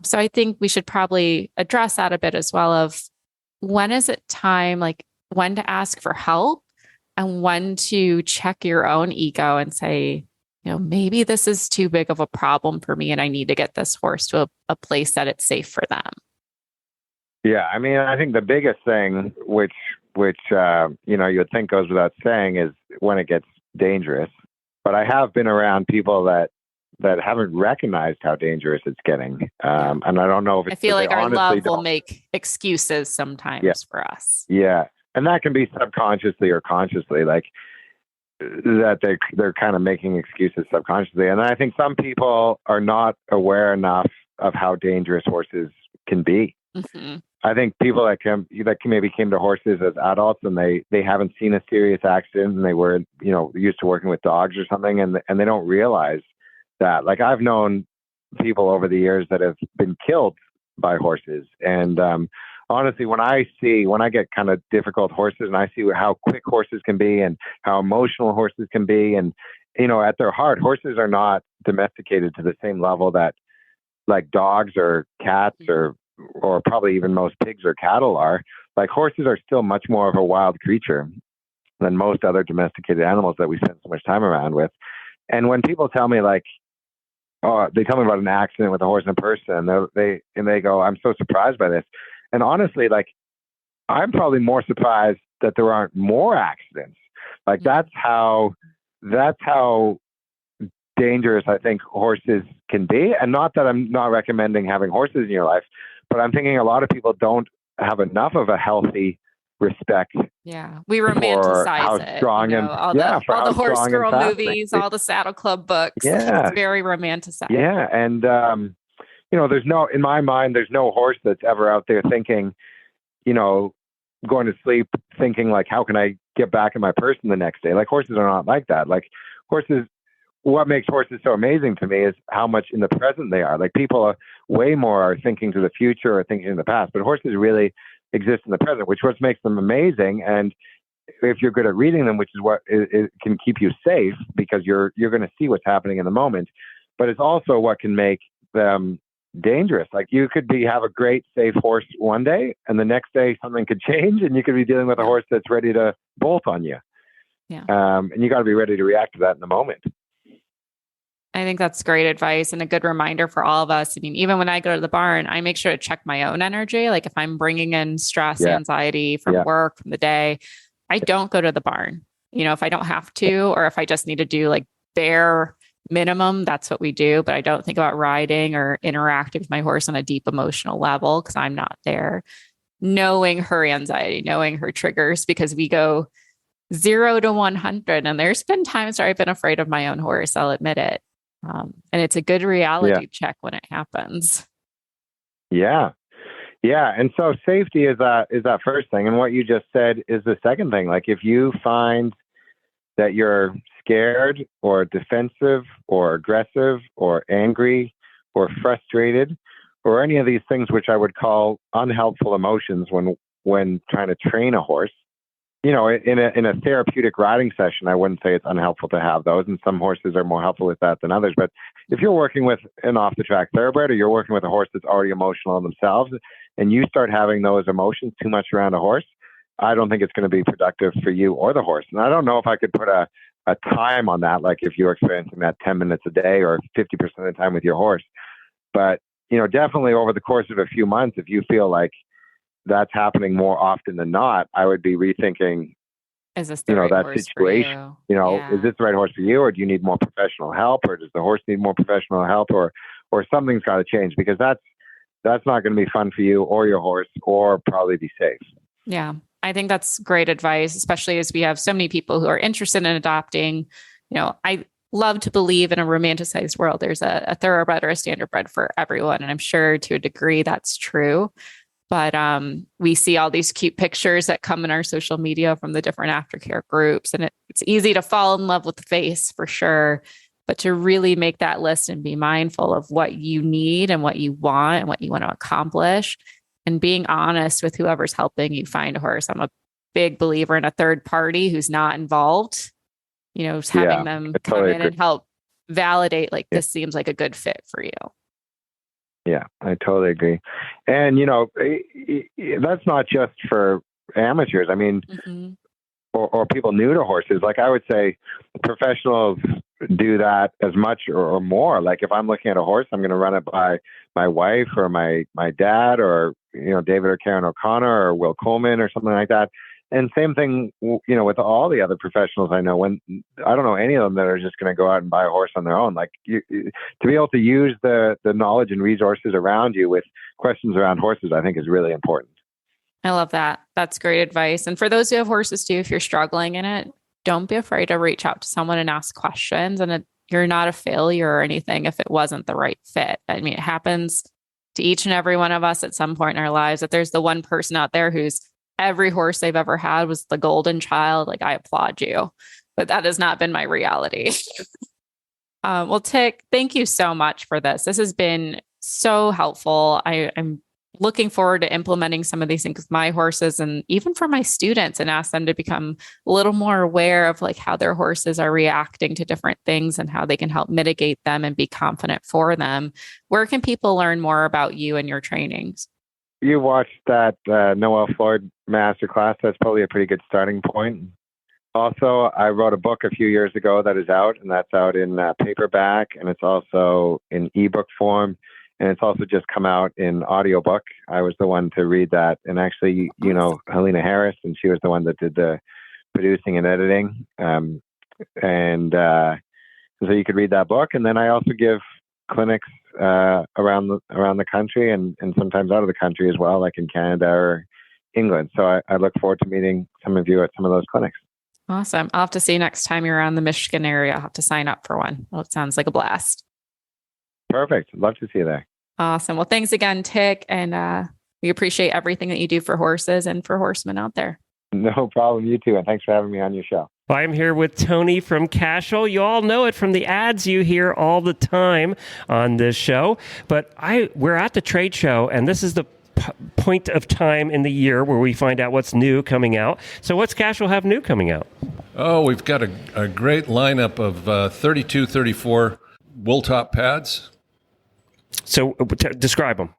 So I think we should probably address that a bit as well of when is it time, like when to ask for help and when to check your own ego and say, maybe this is too big of a problem for me and I need to get this horse to a place that it's safe for them. Yeah. I mean, I think the biggest thing, which you would think goes without saying, is when it gets dangerous. But I have been around people that haven't recognized how dangerous it's getting. And I don't know if it's... I feel like our love will make excuses sometimes for us. Yeah. And that can be subconsciously or consciously, like that they're kind of making excuses subconsciously. And I think some people are not aware enough of how dangerous horses can be. Mm-hmm. I think people that maybe came to horses as adults and they haven't seen a serious accident and they were, used to working with dogs or something and they don't realize that. Like I've known people over the years that have been killed by horses. And honestly, when I get kind of difficult horses and I see how quick horses can be and how emotional horses can be, and, you know, at their heart, horses are not domesticated to the same level that like dogs or cats or probably even most pigs or cattle are. Like, horses are still much more of a wild creature than most other domesticated animals that we spend so much time around with. And when people tell me, like, oh, they tell me about an accident with a horse and a person, and they go, I'm so surprised by this. And honestly, like, I'm probably more surprised that there aren't more accidents. Like, that's how dangerous I think horses can be. And not that I'm not recommending having horses in your life, but I'm thinking a lot of people don't have enough of a healthy respect. Yeah, we romanticize it. Strong, you know, all the horse girl movies, all the Saddle Club books. Yeah, it's very romanticized. Yeah, and you know, in my mind, there's no horse that's ever out there thinking, you know, going to sleep thinking like, how can I get back in my person the next day? Like, horses are not like that. Like, horses, what makes horses so amazing to me is how much in the present they are. Like, people are way more are thinking to the future or thinking in the past, but horses really exist in the present, which what makes them amazing. And if you're good at reading them, which is what it can keep you safe, because you're going to see what's happening in the moment, but it's also what can make them dangerous. Like, you could have a great safe horse one day, and the next day something could change, and you could be dealing with a horse that's ready to bolt on you. Yeah. And you got to be ready to react to that in the moment. I think that's great advice and a good reminder for all of us. I mean, even when I go to the barn, I make sure to check my own energy. Like, if I'm bringing in stress, anxiety from work, from the day, I don't go to the barn. You know, if I don't have to, or if I just need to do like bare minimum, that's what we do. But I don't think about riding or interacting with my horse on a deep emotional level, because I'm not there. Knowing her anxiety, knowing her triggers, because we go 0 to 100. And there's been times where I've been afraid of my own horse. I'll admit it. And it's a good reality check when it happens. Yeah. Yeah. And so safety is that first thing. And what you just said is the second thing. Like, if you find that you're scared or defensive or aggressive or angry or frustrated or any of these things, which I would call unhelpful emotions when trying to train a horse, you know, in a therapeutic riding session, I wouldn't say it's unhelpful to have those. And some horses are more helpful with that than others. But if you're working with an off the track thoroughbred, or you're working with a horse that's already emotional in themselves, and you start having those emotions too much around a horse, I don't think it's going to be productive for you or the horse. And I don't know if I could put a time on that, like if you're experiencing that 10 minutes a day or 50% of the time with your horse. But, you know, definitely over the course of a few months, if you feel like that's happening more often than not, I would be rethinking, is this the right that horse situation. For you know, is this the right horse for you, or do you need more professional help, or does the horse need more professional help, or something's got to change, because that's not going to be fun for you or your horse, or probably be safe. Yeah. I think that's great advice, especially as we have so many people who are interested in adopting. You know, I love to believe in a romanticized world, there's a thoroughbred or a standardbred for everyone. And I'm sure to a degree that's true. But we see all these cute pictures that come in our social media from the different aftercare groups. And it's easy to fall in love with the face for sure. But to really make that list and be mindful of what you need and what you want and what you want to accomplish, and being honest with whoever's helping you find a horse. I'm a big believer in a third party who's not involved, you know, just having them come in and help validate, like, this seems like a good fit for you. Yeah, I totally agree. And, you know, that's not just for amateurs. I mean, or people new to horses. Like, I would say professionals do that as much or more. Like, if I'm looking at a horse, I'm going to run it by my wife or my dad, or, you know, David or Karen O'Connor or Will Coleman or something like that. And same thing, you know, with all the other professionals I know. When I don't know any of them that are just going to go out and buy a horse on their own. Like, to be able to use the knowledge and resources around you with questions around horses, I think is really important. I love that. That's great advice. And for those who have horses too, if you're struggling in it, don't be afraid to reach out to someone and ask questions. And you're not a failure or anything if it wasn't the right fit. I mean, it happens to each and every one of us at some point in our lives, that there's the one person out there who's every horse they've ever had was the golden child. Like, I applaud you, but that has not been my reality. Well, Tik, thank you so much for this. This has been so helpful. I'm looking forward to implementing some of these things with my horses and even for my students, and ask them to become a little more aware of like how their horses are reacting to different things and how they can help mitigate them and be confident for them. Where can people learn more about you and your trainings? You watched that Noel Floyd masterclass. That's probably a pretty good starting point. Also, I wrote a book a few years ago that is out, and that's out in paperback, and it's also in ebook form. And it's also just come out in audiobook. I was the one to read that. And actually, you know, Helena Harris, and she was the one that did the producing and editing. So you could read that book. And then I also give clinics around the country and sometimes out of the country as well, like in Canada or England. So I look forward to meeting some of you at some of those clinics. Awesome. I'll have to see you next time you're around the Michigan area. I'll have to sign up for one. Well, it sounds like a blast. Perfect. Love to see you there. Awesome. Well, thanks again, Tik. And we appreciate everything that you do for horses and for horsemen out there. No problem. You too. And thanks for having me on your show. I'm here with Tony from Cashel. You all know it from the ads you hear all the time on this show. But we're at the trade show, and this is the point of time in the year where we find out what's new coming out. So what's Cashel have new coming out? Oh, we've got a great lineup of 32, 34 wool top pads. So describe them.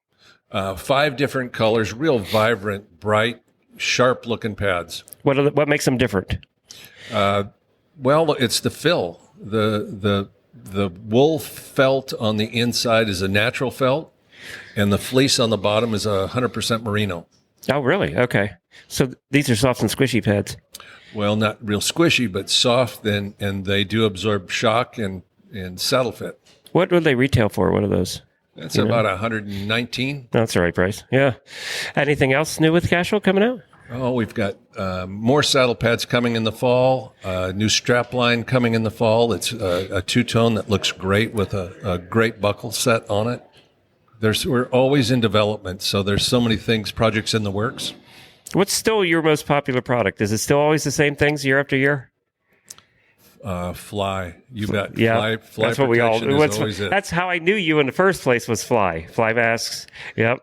5 different colors, real vibrant, bright, sharp-looking pads. What makes them different? Well, it's the fill. The wool felt on the inside is a natural felt, and the fleece on the bottom is 100% merino. Oh, really? Okay. So these are soft and squishy pads. Well, not real squishy, but soft, and they do absorb shock and saddle fit. What would they retail for? What are those? That's about $119. That's the right price. Yeah. Anything else new with Cashel coming out? Oh, we've got more saddle pads coming in the fall, new strap line coming in the fall. It's a two-tone that looks great with a great buckle set on it. We're always in development, so there's so many projects in the works. What's still your most popular product? Is it still always the same things year after year? Fly. You bet. Yeah, fly that's what we all. That's how I knew you in the first place was fly masks. Yep.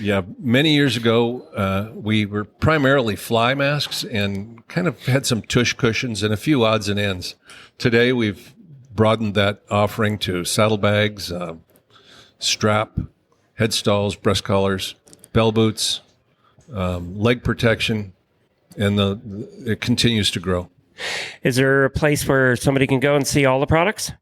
Yeah, many years ago, we were primarily fly masks and kind of had some tush cushions and a few odds and ends. Today, we've broadened that offering to saddlebags, strap, head stalls, breast collars, bell boots, leg protection, and it continues to grow. Is there a place where somebody can go and see all the products?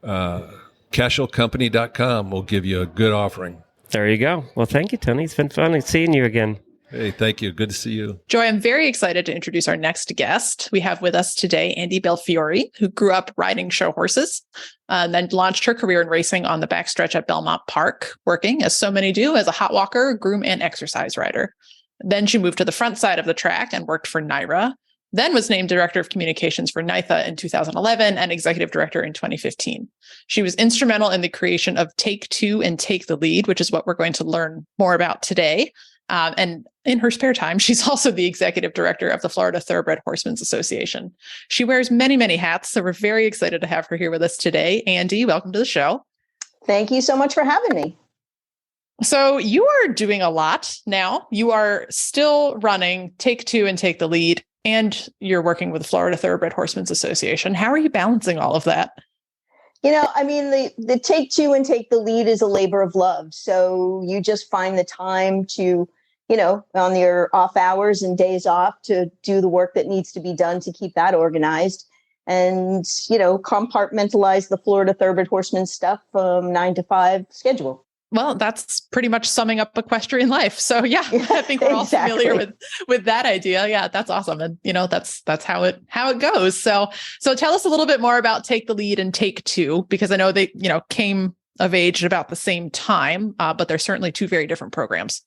CashelCompany.com will give you a good offering. There you go. Well, thank you, Tony. It's been fun seeing you again. Hey, thank you. Good to see you. Joy, I'm very excited to introduce our next guest. We have with us today Andy Belfiore, who grew up riding show horses, then launched her career in racing on the backstretch at Belmont Park, working, as so many do, as a hot walker, groom, and exercise rider. Then she moved to the front side of the track and worked for NYRA, then was named Director of Communications for NYTHA in 2011 and Executive Director in 2015. She was instrumental in the creation of TAKE2 and Take the Lead, which is what we're going to learn more about today. And in her spare time, she's also the Executive Director of the Florida Thoroughbred Horsemen's Association. She wears many, many hats, so we're very excited to have her here with us today. Andy, welcome to the show. Thank you so much for having me. So you are doing a lot now. You are still running TAKE2 and Take the Lead, and you're working with the Florida Thoroughbred Horsemen's Association. How are you balancing all of that? You know, I mean, the TAKE2 and Take the Lead is a labor of love. So you just find the time to, you know, on your off hours and days off to do the work that needs to be done to keep that organized and, you know, compartmentalize the Florida Thoroughbred Horseman stuff from 9 to 5 schedule. Well, that's pretty much summing up equestrian life. So yeah, I think we're all familiar with that idea. Yeah, that's awesome. And you know, that's how it goes. So tell us a little bit more about Take the Lead and TAKE2, because I know they, you know, came of age at about the same time, but they're certainly two very different programs.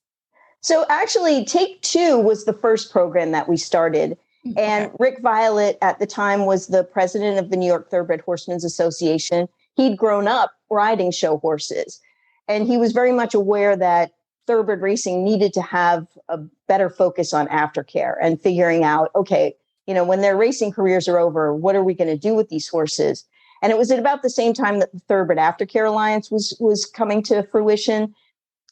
So actually TAKE2 was the first program that we started. And Rick Violet at the time was the president of the New York Thoroughbred Horsemen's Association. He'd grown up riding show horses. And he was very much aware that thoroughbred racing needed to have a better focus on aftercare and figuring out, okay, you know, when their racing careers are over, what are we going to do with these horses? And it was at about the same time that the Thoroughbred Aftercare Alliance was coming to fruition.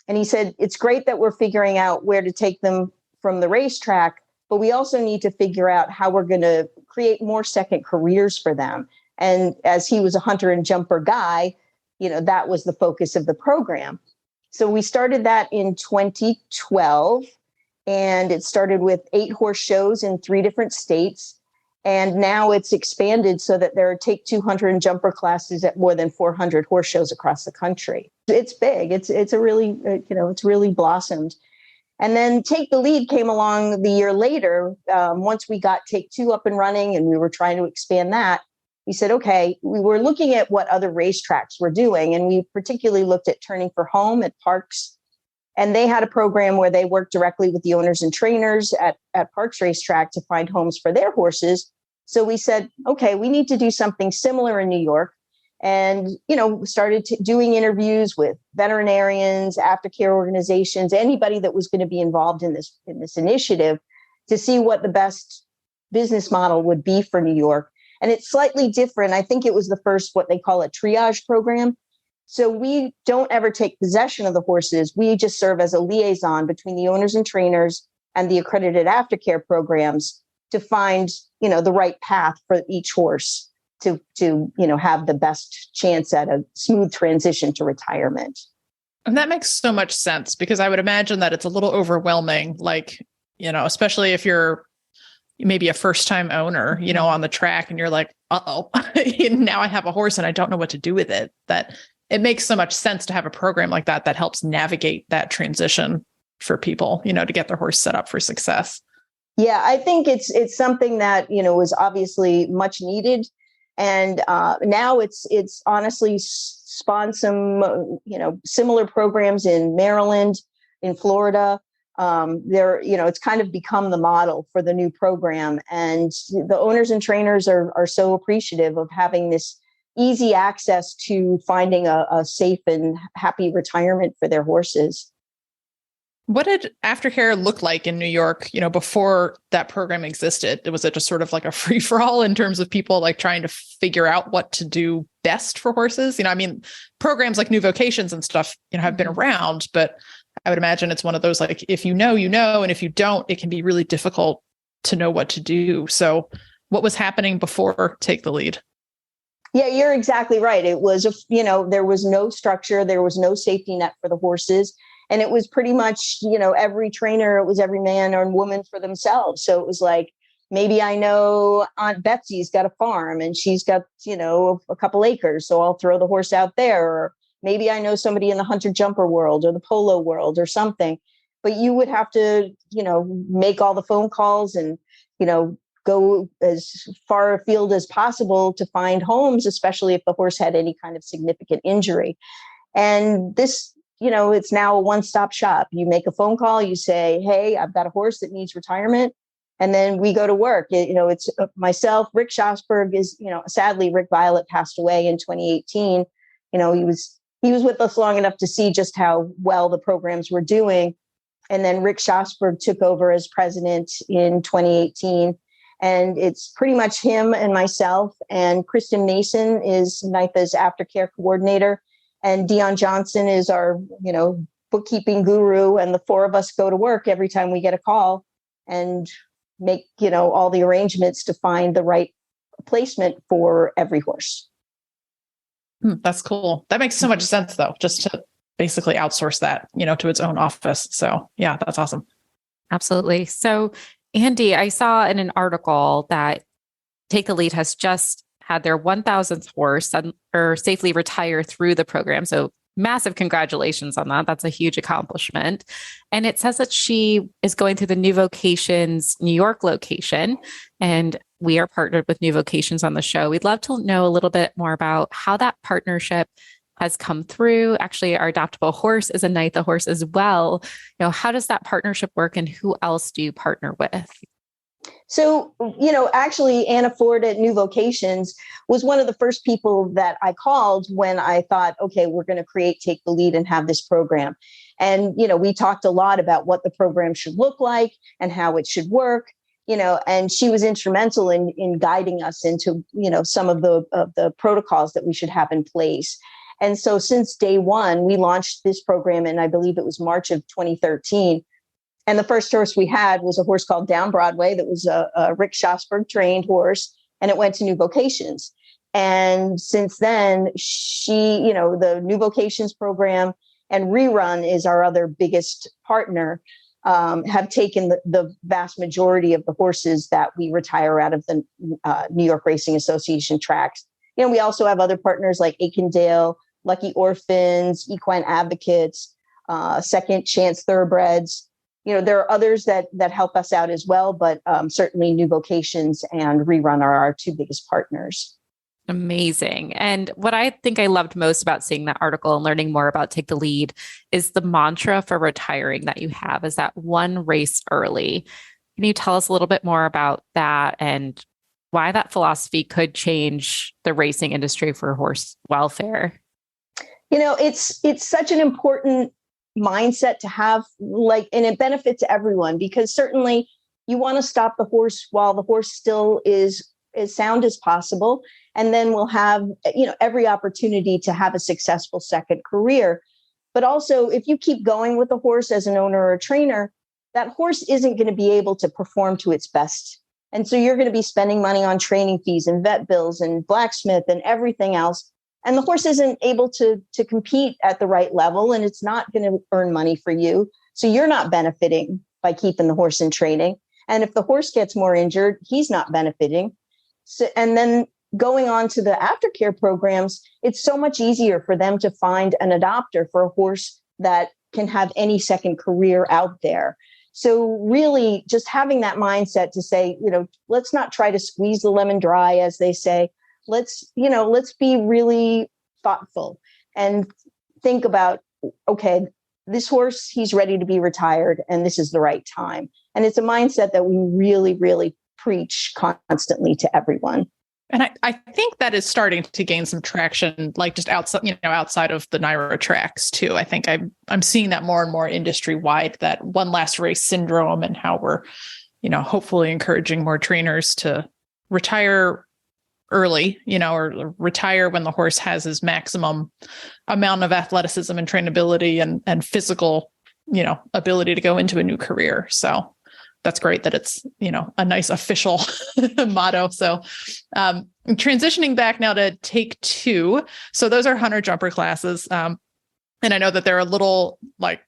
And he said, it's great that we're figuring out where to take them from the racetrack, but we also need to figure out how we're going to create more second careers for them. And as he was a hunter and jumper guy, that was the focus of the program. So we started that in 2012, and it started with 8 horse shows in 3 different states. And now it's expanded so that there are TAKE2 hunter and jumper classes at more than 400 horse shows across the country. It's big. It's a really, it's really blossomed. And then Take the Lead came along the year later. Once we got TAKE2 up and running and we were trying to expand that, we said, okay, we were looking at what other racetracks were doing. And we particularly looked at Turning for Home at Parks. And they had a program where they worked directly with the owners and trainers at Parks Racetrack to find homes for their horses. So we said, okay, we need to do something similar in New York. And, started doing interviews with veterinarians, aftercare organizations, anybody that was going to be involved in this initiative to see what the best business model would be for New York. And it's slightly different. I think it was the first, what they call a triage program. So we don't ever take possession of the horses. We just serve as a liaison between the owners and trainers and the accredited aftercare programs to find, the right path for each horse to have the best chance at a smooth transition to retirement. And that makes so much sense, because I would imagine that it's a little overwhelming, especially if you're maybe a first-time owner, on the track, and you're like, uh-oh, now I have a horse and I don't know what to do with it. That it makes so much sense to have a program like that helps navigate that transition for people, to get their horse set up for success. Yeah, I think it's something that, was obviously much needed. And now it's honestly spawned some, similar programs in Maryland, in Florida. It's kind of become the model for the new program. And the owners and trainers are so appreciative of having this easy access to finding a safe and happy retirement for their horses. What did aftercare look like in New York, before that program existed? Was it just sort of like a free for all in terms of people like trying to figure out what to do best for horses? Programs like New Vocations and stuff, have been around, but I would imagine it's one of those, like, if you know, and if you don't, it can be really difficult to know what to do. So what was happening before Take the Lead? Yeah, you're exactly right. It was, there was no structure. There was no safety net for the horses. And it was pretty much, every trainer, it was every man or woman for themselves. So it was like, maybe I know Aunt Betsy's got a farm and she's got, a couple acres. So I'll throw the horse out there. Or maybe I know somebody in the hunter jumper world or the polo world or something. But you would have to, make all the phone calls and, go as far afield as possible to find homes, especially if the horse had any kind of significant injury. And this, it's now a one-stop shop. You make a phone call, you say, hey, I've got a horse that needs retirement. And then we go to work. It's myself, Rick Schosberg is, sadly, Rick Violet passed away in 2018. He was with us long enough to see just how well the programs were doing. And then Rick Schosberg took over as president in 2018. And it's pretty much him and myself. And Kristen Mason is NYPA's aftercare coordinator. And Dion Johnson is our, bookkeeping guru. And the 4 of us go to work every time we get a call and make, all the arrangements to find the right placement for every horse. That's cool. That makes so much sense, though, just to basically outsource that, to its own office. So, yeah, that's awesome. Absolutely. So, Andy, I saw in an article that Take the Lead has just had their 1,000th horse safely retire through the program. So massive congratulations on that. That's a huge accomplishment. And it says that she is going through the New Vocations New York location, and we are partnered with New Vocations on the show. We'd love to know a little bit more about how that partnership has come through. Actually, our Adoptable Horse is a NYPA horse as well. How does that partnership work, and who else do you partner with? So, actually, Anna Ford at New Vocations was one of the first people that I called when I thought, okay, we're going to create Take the Lead and have this program. And, we talked a lot about what the program should look like and how it should work. and she was instrumental in guiding us into, some of the protocols that we should have in place. And so since day one, we launched this program in, I believe it was March of 2013. And the first horse we had was a horse called Down Broadway that was a Rick Schosberg trained horse, and it went to New Vocations. And since then, the New Vocations program and Rerun is our other biggest partner, have taken the vast majority of the horses that we retire out of the New York Racing Association tracks. We also have other partners like Aikendale, Lucky Orphans, Equine Advocates, Second Chance Thoroughbreds. There are others that help us out as well, but certainly New Vocations and Rerun are our two biggest partners. Amazing. And what I think I loved most about seeing that article and learning more about Take the Lead is the mantra for retiring that you have is that one race early. Can you tell us a little bit more about that and why that philosophy could change the racing industry for horse welfare? It's such an important mindset to have, and it benefits everyone, because certainly you want to stop the horse while the horse still is as sound as possible. And then we'll have, every opportunity to have a successful second career. But also, if you keep going with the horse as an owner or a trainer, that horse isn't going to be able to perform to its best. And so you're going to be spending money on training fees and vet bills and blacksmith and everything else. And the horse isn't able to compete at the right level, and it's not going to earn money for you. So you're not benefiting by keeping the horse in training. And if the horse gets more injured, he's not benefiting. So, and then going on to the aftercare programs, it's so much easier for them to find an adopter for a horse that can have any second career out there. So really just having that mindset to say, let's not try to squeeze the lemon dry, as they say. Let's be really thoughtful and think about, okay, this horse, he's ready to be retired and this is the right time. And it's a mindset that we really, really preach constantly to everyone. And I think that is starting to gain some traction, like just outside of the NYRA tracks too. I think I'm seeing that more and more industry wide, that one last race syndrome, and how we're, hopefully encouraging more trainers to retire early, or retire when the horse has his maximum amount of athleticism and trainability and physical, ability to go into a new career. So that's great that it's, a nice official motto. So transitioning back now to TAKE2. So those are hunter jumper classes. And I know that they're a little I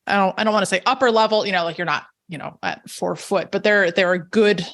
don't want to say upper level, you're not, at 4 foot, but they're a good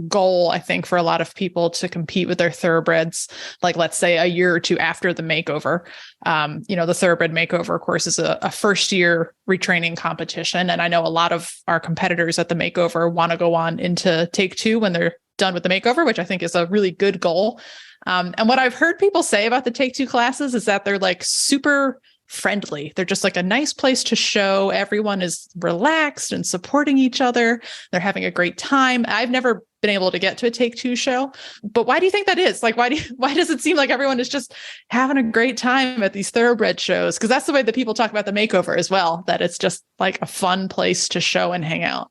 goal, I think, for a lot of people to compete with their thoroughbreds, like let's say a year or two after the makeover. The thoroughbred makeover, of course, is a first year retraining competition. And I know a lot of our competitors at the makeover want to go on into TAKE2 when they're done with the makeover, which I think is a really good goal. And what I've heard people say about the TAKE2 classes is that they're super friendly. They're just a nice place to show. Everyone is relaxed and supporting each other. They're having a great time. I've never been able to get to a TAKE2 show, but why do you think that is? Why does it seem like everyone is just having a great time at these thoroughbred shows? Because that's the way that people talk about the makeover as well, that it's just a fun place to show and hang out.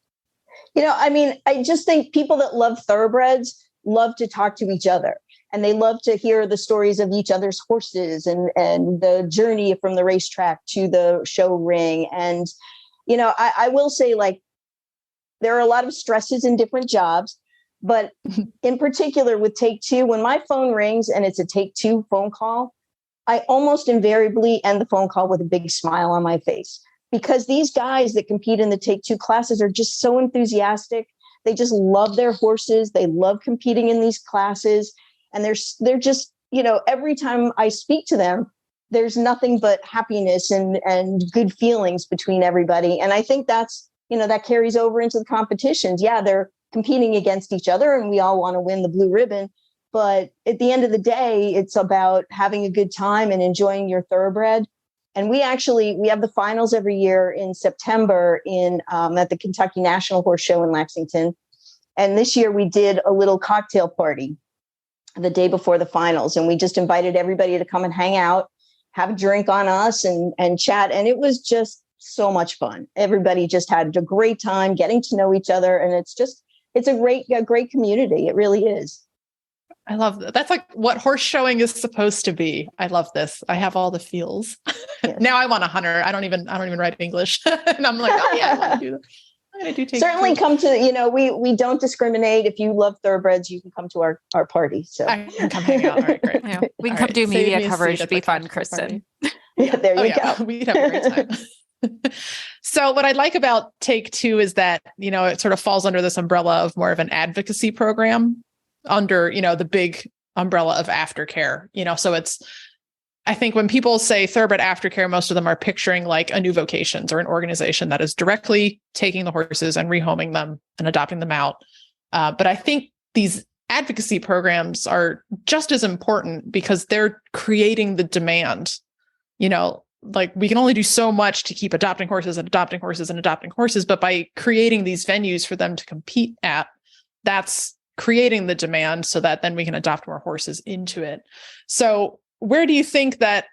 I just think people that love thoroughbreds love to talk to each other. And they love to hear the stories of each other's horses and the journey from the racetrack to the show ring. And, I will say, there are a lot of stresses in different jobs, but in particular with TAKE2, when my phone rings and it's a TAKE2 phone call, I almost invariably end the phone call with a big smile on my face, because these guys that compete in the TAKE2 classes are just so enthusiastic. They just love their horses. They love competing in these classes. And they're just, every time I speak to them, there's nothing but happiness and good feelings between everybody. And I think that's, that carries over into the competitions. Yeah, they're competing against each other and we all want to win the blue ribbon. But at the end of the day, it's about having a good time and enjoying your thoroughbred. And we have the finals every year in September at the Kentucky National Horse Show in Lexington. And this year we did a little cocktail party the day before the finals. And we just invited everybody to come and hang out, have a drink on us and chat. And it was just so much fun. Everybody just had a great time getting to know each other. And it's just it's a great community. It really is. I love that. That's like what horse showing is supposed to be. I love this. I have all the feels. Yes. Now I want a hunter. I don't even write English. And I'm like, oh yeah, I want to do that. I'm going to do Certainly come to, we don't discriminate. If you love thoroughbreds, you can come to our party. So I can come hang out. All right, great. Yeah, we can come do media coverage. It'd be fun, Kristen. Yeah, there you go. We'd have a great time. So what I like about Take2 is that, it sort of falls under this umbrella of more of an advocacy program under, the big umbrella of aftercare, so I think when people say thoroughbred aftercare, most of them are picturing like a new vocations or an organization that is directly taking the horses and rehoming them and adopting them out. But I think these advocacy programs are just as important because they're creating the demand, like we can only do so much to keep adopting horses and adopting horses and adopting horses, but by creating these venues for them to compete at, that's creating the demand so that then we can adopt more horses into it. So where do you think that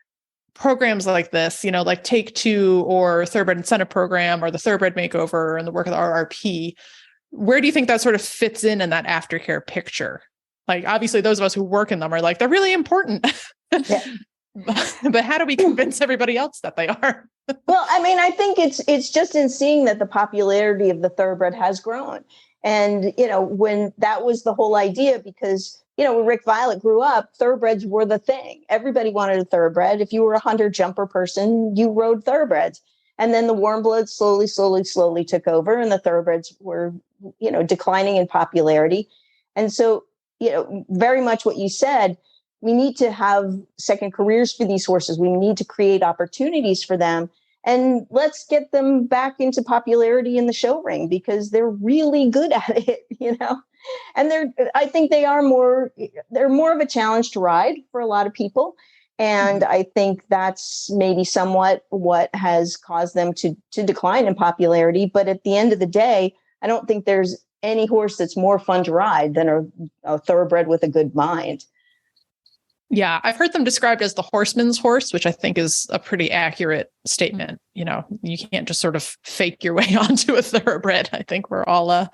programs like this, like Take2 or Thoroughbred Incentive Program or the Thoroughbred Makeover and the work of the RRP, where do you think that sort of fits in that aftercare picture? Like, obviously those of us who work in them are like, they're really important. Yeah. But how do we convince everybody else that they are? Well, I mean, I think it's just in seeing that the popularity of the thoroughbred has grown. And, when that was the whole idea, because, when Rick Violet grew up, thoroughbreds were the thing. Everybody wanted a thoroughbred. If you were a hunter jumper person, you rode thoroughbreds. And then the warm bloods slowly took over, and the thoroughbreds were, declining in popularity. And so, very much what you said, we need to have second careers for these horses. We need to create opportunities for them. And let's get them back into popularity in the show ring because they're really good at it, And I think they're more of a challenge to ride for a lot of people. And I think that's maybe somewhat what has caused them to decline in popularity. But at the end of the day, I don't think there's any horse that's more fun to ride than a thoroughbred with a good mind. Yeah, I've heard them described as the horseman's horse, which I think is a pretty accurate statement. You can't just sort of fake your way onto a thoroughbred. I think we're all,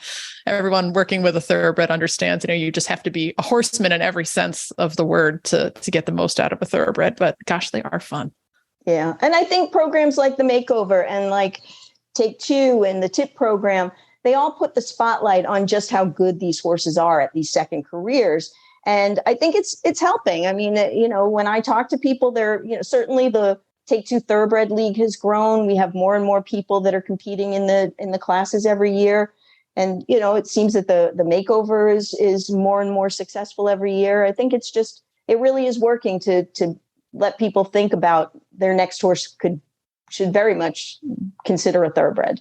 everyone working with a thoroughbred understands, you just have to be a horseman in every sense of the word to get the most out of a thoroughbred. But gosh, they are fun. Yeah. And I think programs like the Makeover and like Take2 and the TIP program, they all put the spotlight on just how good these horses are at these second careers. And I think it's helping. I mean, when I talk to people, certainly the Take2 Thoroughbred League has grown. We have more and more people that are competing in the classes every year. And, it seems that the Makeover is more and more successful every year. I think it really is working to let people think about their next horse should very much consider a thoroughbred.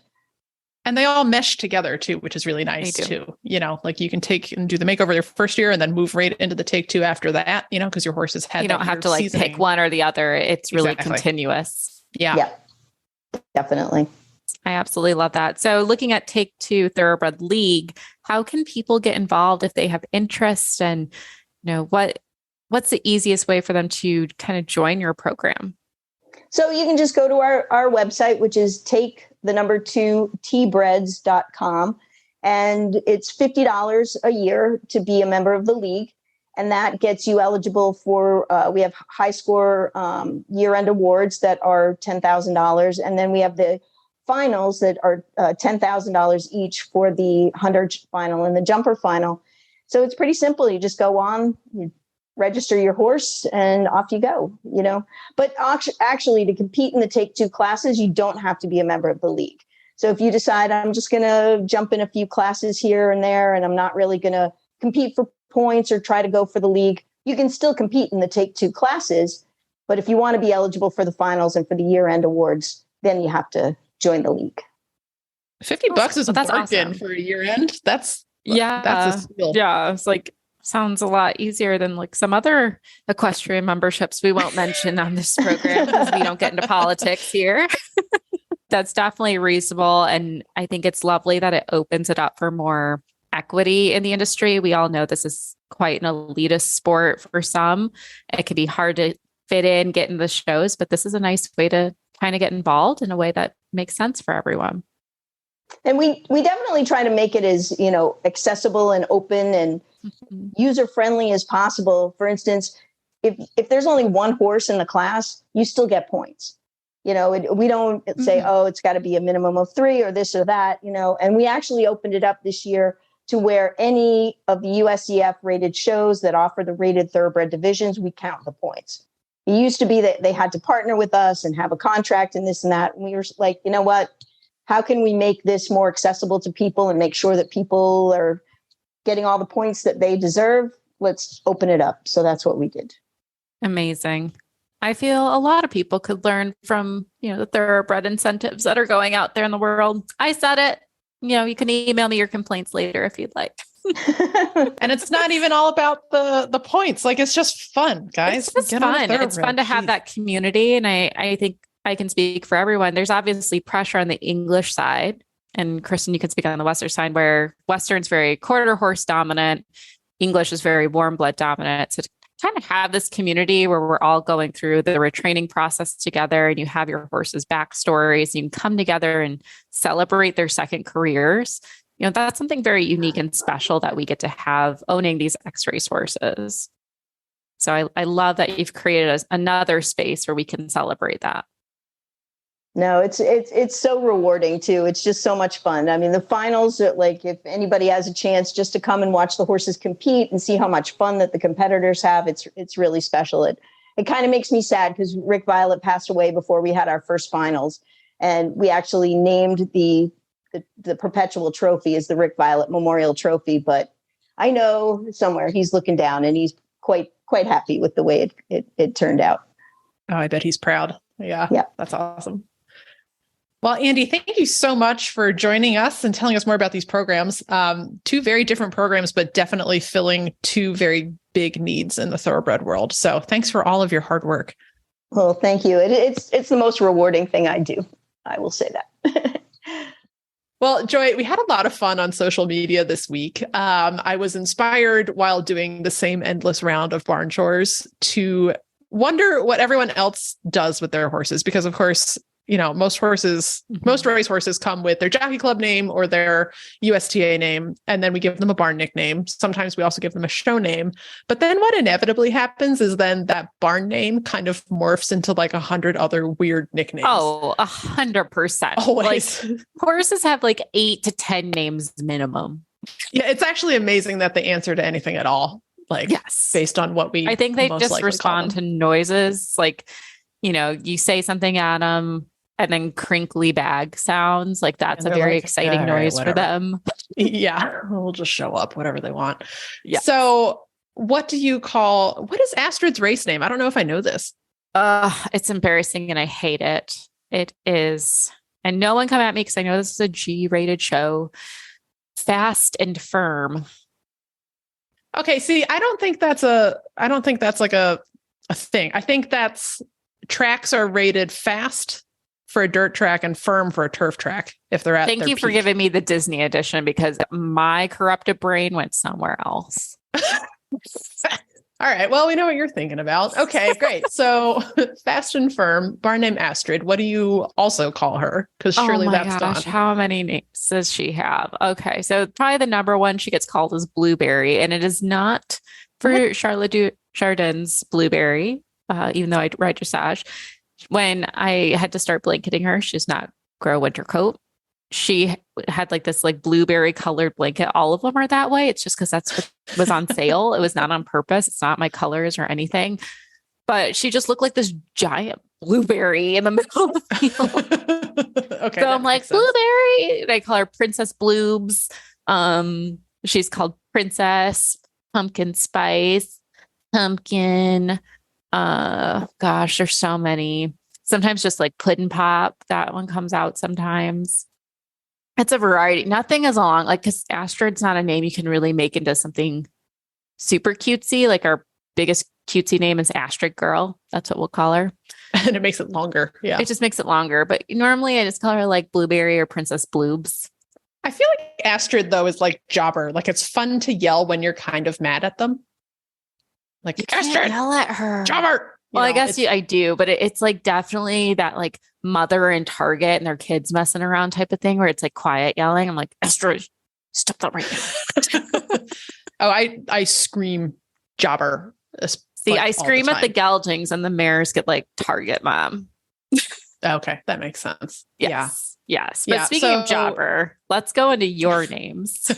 And they all mesh together too, which is really nice too. Like you can take and do the Makeover their first year and then move right into the Take2 after that, because your horse has had. You don't have to seasoning. Pick one or the other. It's really continuous. Yeah, definitely. I absolutely love that. So looking at Take2 Thoroughbred League, how can people get involved if they have interest, and what's the easiest way for them to kind of join your program? So you can just go to our website, which is take2tbreds.com. And it's $50 a year to be a member of the league. And that gets you eligible for, we have high score year-end awards that are $10,000. And then we have the finals that are $10,000 each for the hunter final and the jumper final. So it's pretty simple. You just go on, you register your horse, and off you go, But actually, to compete in the Take2 classes, you don't have to be a member of the league. So if you decide I'm just going to jump in a few classes here and there, and I'm not really going to compete for points or try to go for the league, you can still compete in the Take2 classes. But if you want to be eligible for the finals and for the year-end awards, then you have to join the league. $50 is that's bargain awesome. for a year-end. That's a steal. Yeah, it's like sounds a lot easier than like some other equestrian memberships we won't mention on this program because we don't get into politics here. That's definitely reasonable. And I think it's lovely that it opens it up for more equity in the industry. We all know this is quite an elitist sport for some. It can be hard to fit in, get in the shows, but this is a nice way to kind of get involved in a way that makes sense for everyone. And we definitely try to make it as, accessible and open and user friendly as possible. For instance, if there's only one horse in the class, you still get points. We don't say, it's got to be a minimum of 3 or this or that, and we actually opened it up this year to where any of the USEF rated shows that offer the rated thoroughbred divisions, we count the points. It used to be that they had to partner with us and have a contract and this and that. And we were like, you know what? How can we make this more accessible to people and make sure that people are getting all the points that they deserve? Let's open it up. So that's what we did. Amazing. I feel a lot of people could learn from, the thoroughbred incentives that are going out there in the world. I said it. You can email me your complaints later if you'd like. And it's not even all about the points. Like, it's just fun, guys. It's just fun. It's fun to have that community. And I think I can speak for everyone. There's obviously pressure on the English side. And Kristen, you can speak on the Western side, where Western's very quarter horse dominant. English is very warm blood dominant. So to kind of have this community where we're all going through the retraining process together, and you have your horses' backstories, you can come together and celebrate their second careers. That's something very unique and special that we get to have owning these X-Race horses. So I love that you've created another space where we can celebrate that. No, it's so rewarding too. It's just so much fun. I mean, the finals, like, if anybody has a chance just to come and watch the horses compete and see how much fun that the competitors have, it's really special. It kind of makes me sad because Rick Violet passed away before we had our first finals, and we actually named the perpetual trophy as the Rick Violet Memorial Trophy. But I know somewhere he's looking down and he's quite happy with the way it turned out. Oh, I bet he's proud. Yeah. That's awesome. Well, Andy, thank you so much for joining us and telling us more about these programs. 2 very different programs, but definitely filling 2 very big needs in the thoroughbred world. So thanks for all of your hard work. Well, thank you. It's the most rewarding thing I do. I will say that. Well, Joy, we had a lot of fun on social media this week. I was inspired while doing the same endless round of barn chores to wonder what everyone else does with their horses, because of course, most race horses come with their jockey club name or their USTA name, and then we give them a barn nickname. Sometimes we also give them a show name. But then what inevitably happens is then that barn name kind of morphs into like 100 other weird nicknames. Oh, 100%. Always. Like, horses have like 8 to 10 names minimum. Yeah, it's actually amazing that they answer to anything at all. Like, yes, based on what I think they just respond to noises. Like, you say something at them and then crinkly bag sounds, like that's a very exciting noise for them. Yeah. We'll just show up, whatever they want. Yeah. So what is Astrid's race name? I don't know if I know this. It's embarrassing and I hate it. It is. And no one come at me because I know this is a G-rated show. Fast and Firm. Okay. See, I don't think that's like a thing. I think tracks are rated fast for a dirt track and firm for a turf track if they're at Thank you for giving me the Disney edition, because my corrupted brain went somewhere else. All right. Well, we know what you're thinking about. Okay, great. So Fast and Firm, barn name Astrid. What do you also call her? Because surely that's gone. How many names does she have? Okay. So probably the number one she gets called is Blueberry, and it is not for Charlotte Chardin's Blueberry, even though I ride dressage. When I had to start blanketing her, she does not grow a winter coat. She had like this like blueberry colored blanket. All of them are that way. It's just because that's what was on sale. It was not on purpose. It's not my colors or anything. But she just looked like this giant blueberry in the middle of the field. Okay. So I'm like, Blueberry. And I call her Princess Bloobs. She's called Princess, Pumpkin Spice, Pumpkin. Gosh, there's so many. Sometimes just like Puddin' Pop. That one comes out sometimes. It's a variety. Nothing is long, like, because Astrid's not a name you can really make into something super cutesy. Like our biggest cutesy name is Astrid Girl. That's what we'll call her. And it makes it longer. Yeah. It just makes it longer. But normally I just call her like Blueberry or Princess Bloobs. I feel like Astrid, though, is like jobber. Like, it's fun to yell when you're kind of mad at them. Like, You can't Astrid, yell at her. jobber. Well, I guess I do, but it's like definitely that like mother in Target and their kids messing around type of thing where it's like quiet yelling. I'm like, Esther, stop that right now. Oh, I scream jobber. See, I scream at the geldings and the mares get like Target mom. Okay, that makes sense. Yes. But speaking of jobber, let's go into your names.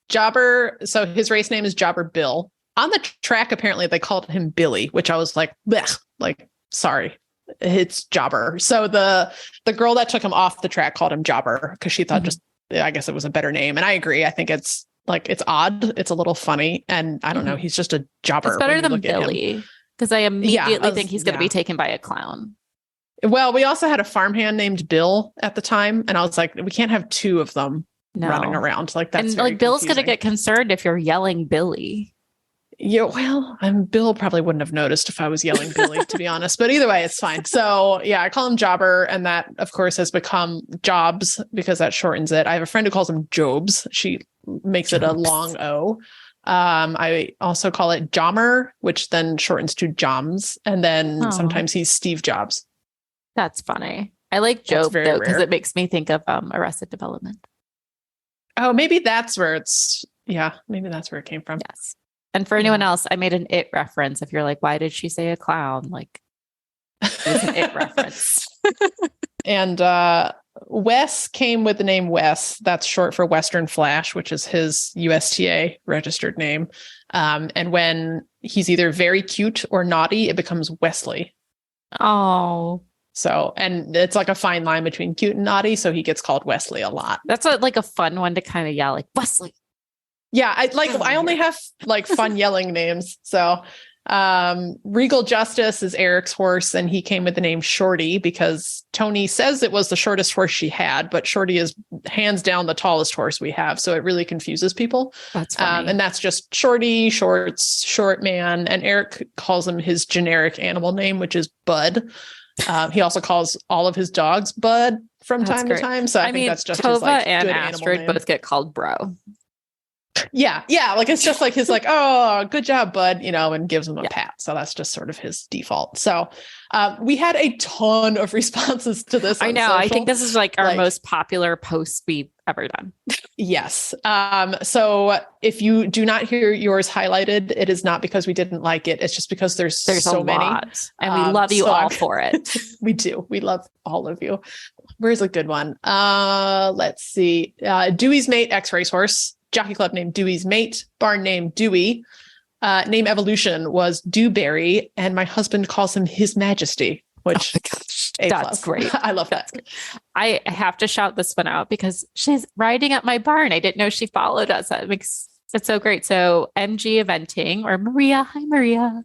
Jobber. So his race name is Jobber Bill. On the track, apparently they called him Billy, which I was like, blech, like, sorry, it's Jobber. So the girl that took him off the track called him Jobber because she thought I guess it was a better name. And I agree. I think it's odd. It's a little funny. And I don't know. He's just a jobber. It's better than Billy because I immediately think he's going to be taken by a clown. Well, we also had a farmhand named Bill at the time. And I was like, we can't have two of them running around like that. And like Bill's going to get concerned if you're yelling Billy. Yeah, well, Bill probably wouldn't have noticed if I was yelling Billy, to be honest. But either way, it's fine. So yeah, I call him Jobber, and that, of course, has become Jobs because that shortens it. I have a friend who calls him Jobs. She makes it a long O. I also call it Jommer, which then shortens to Joms, and then sometimes he's Steve Jobs. That's funny. I like Job though because it makes me think of Arrested Development. Oh, maybe that's where maybe that's where it came from. Yes. And for anyone else, I made an It reference. If you're like, why did she say a clown? Like, it's an It reference. And Wes came with the name Wes. That's short for Western Flash, which is his USTA registered name. And when he's either very cute or naughty, it becomes Wesley. Oh. So, and it's like a fine line between cute and naughty. So he gets called Wesley a lot. That's like a fun one to kind of yell, like Wesley. Yeah, I only have like fun yelling names. So Regal Justice is Eric's horse, and he came with the name Shorty because Tony says it was the shortest horse she had, but Shorty is hands down the tallest horse we have. So it really confuses people. That's funny. And that's just Shorty, Shorts, Short Man. And Eric calls him his generic animal name, which is Bud. He also calls all of his dogs Bud from time to time. So I think that's just Tova his like and good Astrid both get called Bro. Yeah. Like it's just like his like, oh, good job, Bud, and gives him a pat. So that's just sort of his default. So we had a ton of responses to this. I know. Social. I think this is like our most popular post we've ever done. Yes. So if you do not hear yours highlighted, it is not because we didn't like it. It's just because there's so many. And we love you all for it. We do. We love all of you. Where's a good one? Let's see. Dewey's Mate, ex-racehorse. Jockey club named Dewey's Mate, barn name Dewey, name evolution was Dewberry, and my husband calls him His Majesty, which that's great. I love that. I have to shout this one out because she's riding at my barn. I didn't know she followed us. That makes it so great. So MG Eventing, or Maria, hi Maria.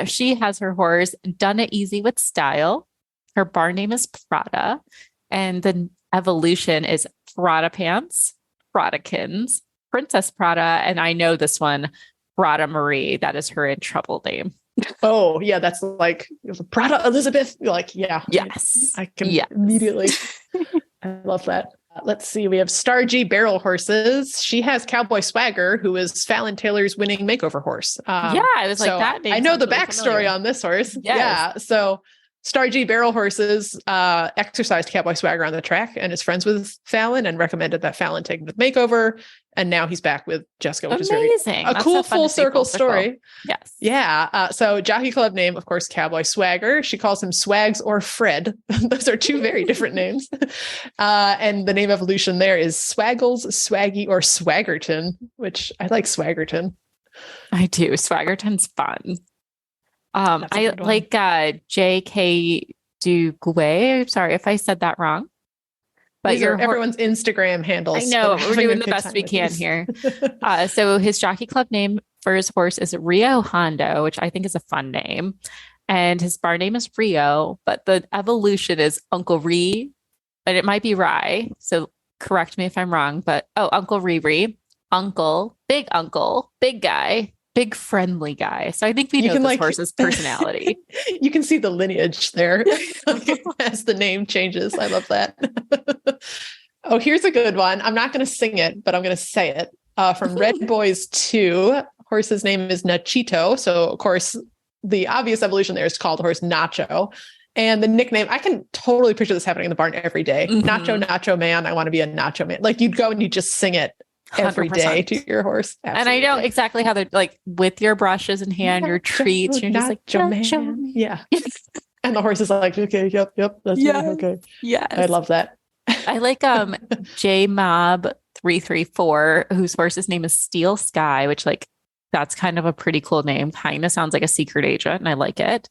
She has her horse Done It Easy with Style. Her barn name is Prada, and the evolution is Prada Pants, Pradakins, Princess Prada, and I know this one, Prada Marie. That is her in trouble name. Oh, yeah, that's like Prada Elizabeth. You're like, yeah. Yes. I can immediately. I love that. Let's see. We have Star G Barrel Horses. She has Cowboy Swagger, who is Fallon Taylor's winning makeover horse. I was like, that name I know the really backstory familiar. on this horse. Yes. Yeah. So Star G Barrel Horses exercised Cowboy Swagger on the track and is friends with Fallon and recommended that Fallon take him to the makeover. And now he's back with Jessica, which Amazing. is very That's cool so fun full to see circle full circle. story. Yes. Yeah. So jockey club name, of course, Cowboy Swagger. She calls him Swags or Fred. Those are two very different names. And the name evolution there is Swaggles, Swaggy, or Swaggerton, which I like Swaggerton. I do. Swaggerton's fun. I like J.K. Duguay. I'm sorry if I said that wrong. But these are everyone's Instagram handles. I know. We're doing the best we can here. So his jockey club name for his horse is Rio Hondo, which I think is a fun name. And his barn name is Rio, but the evolution is Uncle Ree, and it might be Rye. So correct me if I'm wrong, but Uncle Riri, Uncle, big guy, big friendly guy. So I think we know this horse's personality. You can see the lineage there as the name changes. I love that. Oh, here's a good one. I'm not going to sing it, but I'm going to say it. From Red Boys 2, horse's name is Nachito. So of course, the obvious evolution there is to call the horse Nacho. And the nickname, I can totally picture this happening in the barn every day. Nacho Man. I want to be a Nacho Man. Like you'd go and you just sing it every 100%. day to your horse. Absolutely. And I know exactly how they're like with your brushes in hand, your treats. You're just like, Nacho Man. Yeah. And the horse is like, okay, yep. That's okay. Yes. I love that. I like J Mob 334, whose horse's name is Steel Sky, which like that's kind of a pretty cool name. Kind of sounds like a secret agent, and I like it.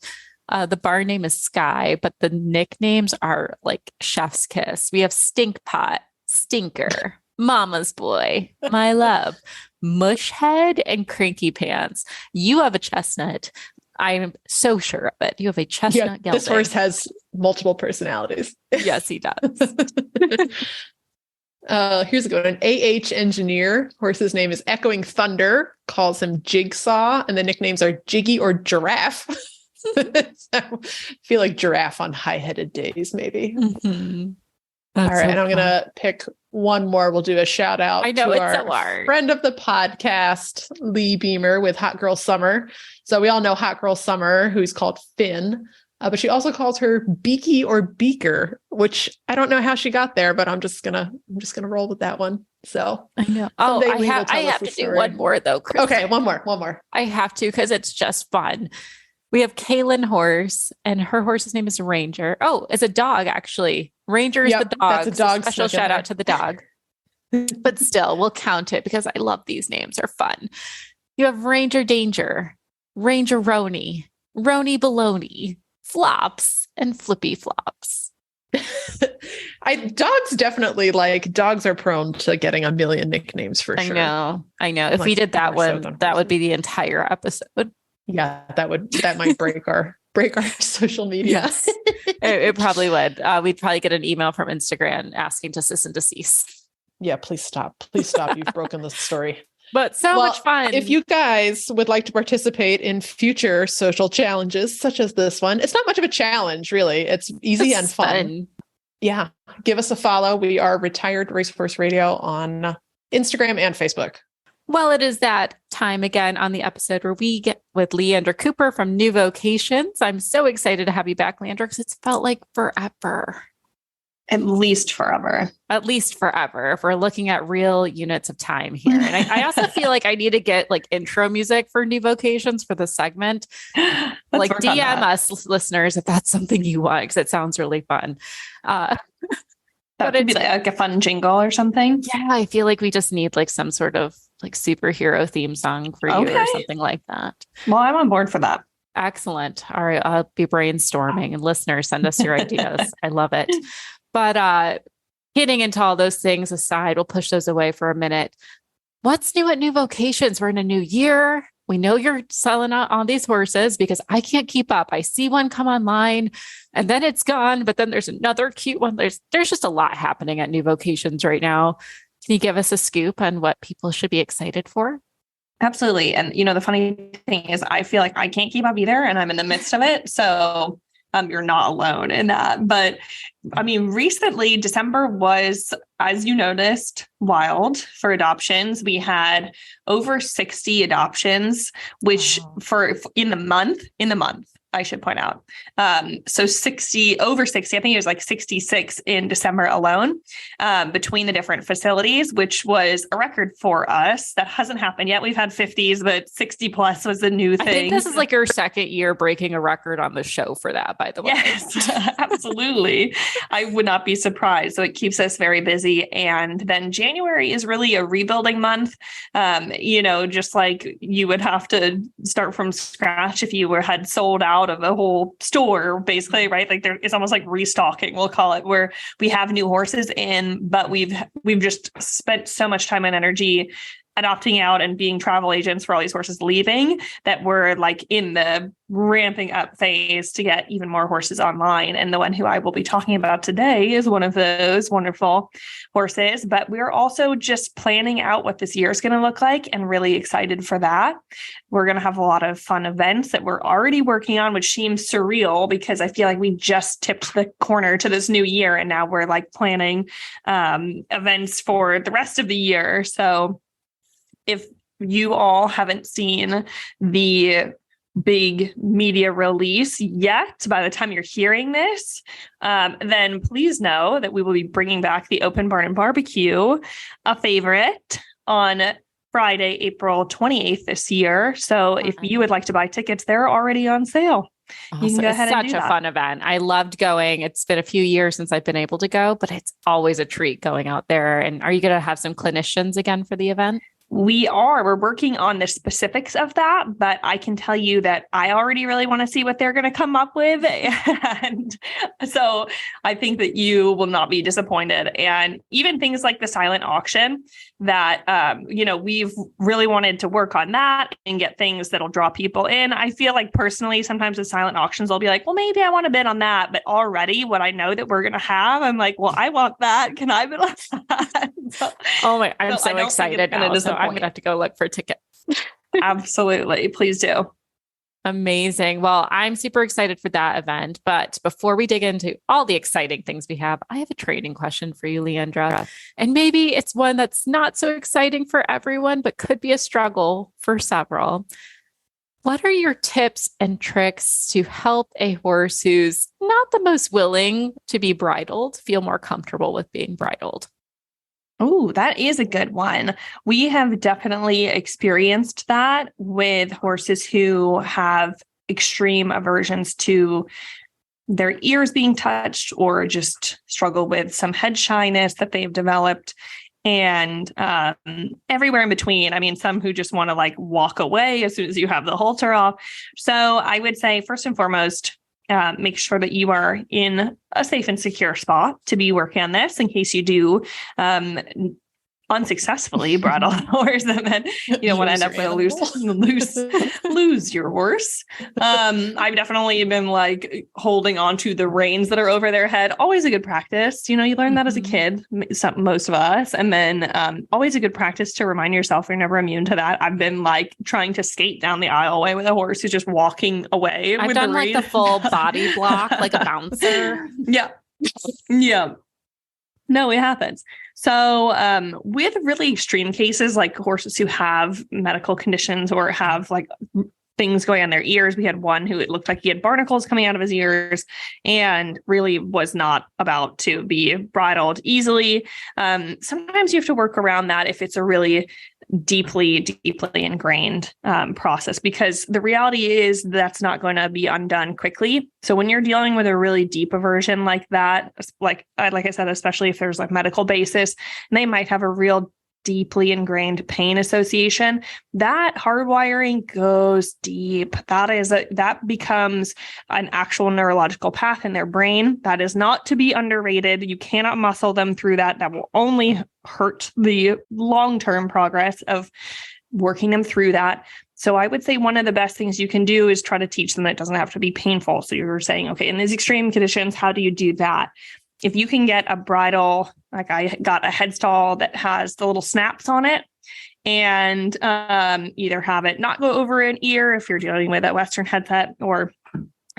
The barn name is Sky, but the nicknames are like Chef's Kiss. We have Stink Pot, Stinker, Mama's Boy, My Love, Mushhead, and Cranky Pants. You have a chestnut. I'm so sure of it. You have a chestnut gelding. This horse has multiple personalities. Yes, he does. Here's a good one. AH Engineer. Horse's name is Echoing Thunder. Calls him Jigsaw. And the nicknames are Jiggy or Giraffe. So I feel like giraffe on high-headed days, maybe. Mm-hmm. All right. And I'm going to pick one more. We'll do a shout out to our friend of the podcast, Lee Beamer with Hot Girl Summer. So we all know Hot Girl Summer, who's called Finn, but she also calls her Beaky or Beaker, which I don't know how she got there, but I'm just gonna roll with that one. So I know. Oh, I have to do one more though, Chris. Okay, one more. I have to because it's just fun. We have Kaylin Horse, and her horse's name is Ranger. Oh, it's a dog, actually. Ranger is the dog. That's a dog. So special shout out to the dog. But still, we'll count it because I love these names. They're fun. You have Ranger Danger, Ranger Roni, Roni Baloney, Flops, and Flippy Flops. Dogs definitely dogs are prone to getting a million nicknames for sure. I know. If we did that one, that would be the entire episode. Yeah, that might break our social media. Yes, it probably would. We'd probably get an email from Instagram asking to cease and desist. Yeah, please stop. You've broken the story. But much fun. If you guys would like to participate in future social challenges, such as this one, it's not much of a challenge, really. It's easy and fun. Yeah. Give us a follow. We are Retired Racehorse Radio on Instagram and Facebook. Well, it is that time again on the episode where we get with Leandra Cooper from New Vocations. I'm so excited to have you back, Leandra, because it's felt like forever. At least forever. If we're looking at real units of time here. And I also feel like I need to get intro music for New Vocations for the segment. DM us listeners if that's something you want, because it sounds really fun. That would be like a fun jingle or something. Yeah, I feel like we just need some sort of superhero theme song for you or something like that. Well, I'm on board for that. Excellent. All right, I'll be brainstorming, and listeners, send us your ideas. I love it. But getting into all those things aside, we'll push those away for a minute. What's new at New Vocations? We're in a new year. We know you're selling out on these horses because I can't keep up. I see one come online and then it's gone, but then there's another cute one. There's just a lot happening at New Vocations right now. Can you give us a scoop on what people should be excited for? Absolutely. And, the funny thing is I feel like I can't keep up either, and I'm in the midst of it. So you're not alone in that. But recently December was, as you noticed, wild for adoptions. We had over 60 adoptions, which in the month, I should point out. So over 60, I think it was 66 in December alone, between the different facilities, which was a record for us. That hasn't happened yet. We've had 50s, but 60 plus was a new thing. I think this is your second year breaking a record on the show for that, by the way. Yes, absolutely. I would not be surprised. So it keeps us very busy. And then January is really a rebuilding month. Just like you would have to start from scratch if you had sold out of a whole store, basically, right? It's almost like restocking, we'll call it, where we have new horses in, but we've just spent so much time and energy adopting out and being travel agents for all these horses leaving that we're in the ramping up phase to get even more horses online. And the one who I will be talking about today is one of those wonderful horses. But we're also just planning out what this year is going to look like and really excited for that. We're going to have a lot of fun events that we're already working on, which seems surreal because I feel like we just tipped the corner to this new year and now we're planning events for the rest of the year. So if you all haven't seen the big media release yet by the time you're hearing this, then please know that we will be bringing back the Open Barn and Barbecue, a favorite, on Friday, April 28th this year. So if you would like to buy tickets, they're already on sale. Awesome. You can go ahead and do Such a that. fun event. I loved going. It's been a few years since I've been able to go, but it's always a treat going out there. And are you going to have some clinicians again for the event? We're working on the specifics of that, but I can tell you that I already really want to see what they're going to come up with. And so I think that you will not be disappointed. And even things like the silent auction that, we've really wanted to work on that and get things that'll draw people in. I feel like personally, sometimes the silent auctions, I'll be like, well, maybe I want to bid on that. But already what I know that we're going to have, I'm like, well, I want that. Can I bid on that? I'm so excited now. So I'm going to have to go look for tickets. Absolutely. Please do. Amazing. Well, I'm super excited for that event. But before we dig into all the exciting things we have, I have a training question for you, Leandra. And maybe it's one that's not so exciting for everyone, but could be a struggle for several. What are your tips and tricks to help a horse who's not the most willing to be bridled feel more comfortable with being bridled? Oh, that is a good one. We have definitely experienced that with horses who have extreme aversions to their ears being touched or just struggle with some head shyness that they've developed. And everywhere in between. I mean, some who just want to like walk away as soon as you have the halter off. So I would say, first and foremost, make sure that you are in a safe and secure spot to be working on this in case you do unsuccessfully bridle a horse and then you don't want to end up with lose your horse. I've definitely been like holding on to the reins that are over their head. Always a good practice. You learn that as a kid, most of us. And then always a good practice to remind yourself you're never immune to that. I've been like trying to skate down the aisleway with a horse who's just walking away. I've done like the full body block, like a bouncer. Yeah. Yeah. No, it happens. So with really extreme cases, like horses who have medical conditions or have like things going on their ears, we had one who it looked like he had barnacles coming out of his ears and really was not about to be bridled easily. Sometimes you have to work around that if it's a really deeply ingrained process, because the reality is that's not going to be undone quickly. So when you're dealing with a really deep aversion like that, like I said, especially if there's like medical basis, and they might have a real deeply ingrained pain association, that hardwiring goes deep. That becomes an actual neurological path in their brain. That is not to be underrated. You cannot muscle them through that. That will only hurt the long-term progress of working them through that. So I would say one of the best things you can do is try to teach them that it doesn't have to be painful. So you were saying, okay, in these extreme conditions, how do you do that? If you can get a bridle, like I got a headstall that has the little snaps on it, and either have it not go over an ear if you're dealing with a Western headset, or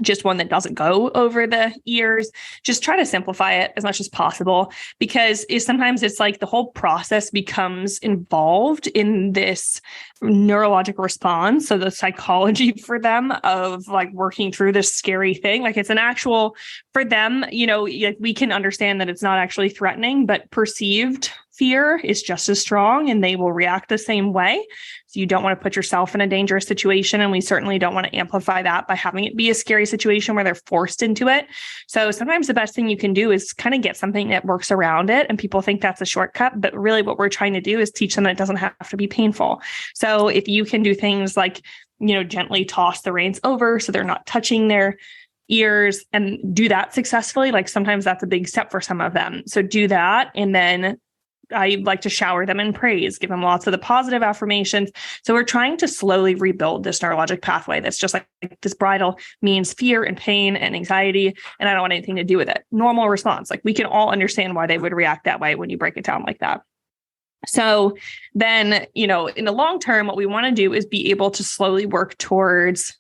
just one that doesn't go over the ears, just try to simplify it as much as possible, because sometimes it's like the whole process becomes involved in this neurologic response. So the psychology for them of like working through this scary thing, like it's an actual, for them, we can understand that it's not actually threatening, but perceived fear is just as strong and they will react the same way. So you don't want to put yourself in a dangerous situation. And we certainly don't want to amplify that by having it be a scary situation where they're forced into it. So sometimes the best thing you can do is kind of get something that works around it. And people think that's a shortcut, but really what we're trying to do is teach them that it doesn't have to be painful. So if you can do things like, gently toss the reins over so they're not touching their ears and do that successfully, like sometimes that's a big step for some of them. So do that. And then I like to shower them in praise, give them lots of the positive affirmations. So we're trying to slowly rebuild this neurologic pathway. That's just like this bridle means fear and pain and anxiety, and I don't want anything to do with it. Normal response. Like we can all understand why they would react that way when you break it down like that. So then, in the long term, what we want to do is be able to slowly work towards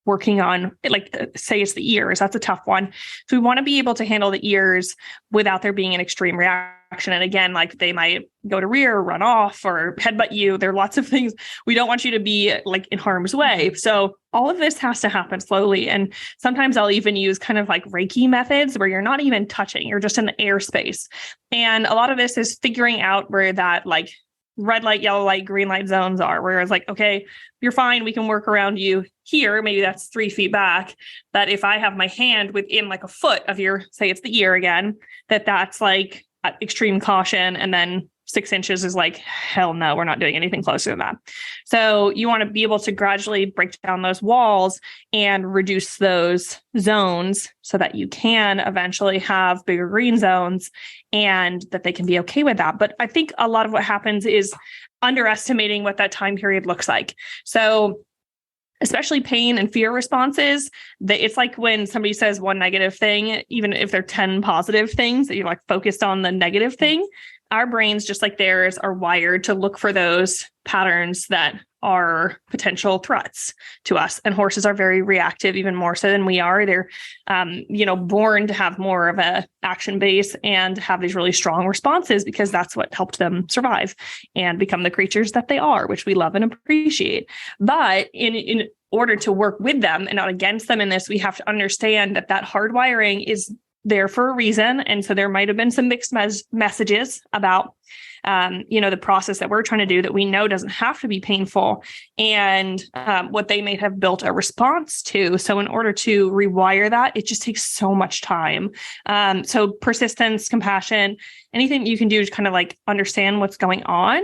working on, like, say it's the ears. That's a tough one. So we want to be able to handle the ears without there being an extreme reaction. And again, like, they might go to rear, or run off, or headbutt you. There are lots of things. We don't want you to be like in harm's way. So all of this has to happen slowly. And sometimes I'll even use kind of like Reiki methods where you're not even touching, you're just in the airspace. And a lot of this is figuring out where that like red light, yellow light, green light zones are, where it's like, okay, you're fine. We can work around you here. Maybe that's 3 feet back. That if I have my hand within like a foot of your, say it's the ear again, that's like extreme caution. And then 6 inches is like, hell no, we're not doing anything closer than that. So you want to be able to gradually break down those walls and reduce those zones so that you can eventually have bigger green zones and that they can be okay with that. But I think a lot of what happens is underestimating what that time period looks like. So especially pain and fear responses, it's like when somebody says one negative thing, even if they're 10 positive things that you're like focused on the negative thing, our brains, just like theirs, are wired to look for those patterns that are potential threats to us. And horses are very reactive, even more so than we are. They're, born to have more of a action base and have these really strong responses because that's what helped them survive and become the creatures that they are, which we love and appreciate. But in order to work with them and not against them in this, we have to understand that hardwiring is there for a reason. And so there might have been some mixed messages about, the process that we're trying to do that we know doesn't have to be painful, and what they may have built a response to. So in order to rewire that, it just takes so much time. So persistence, compassion, anything you can do to kind of like understand what's going on.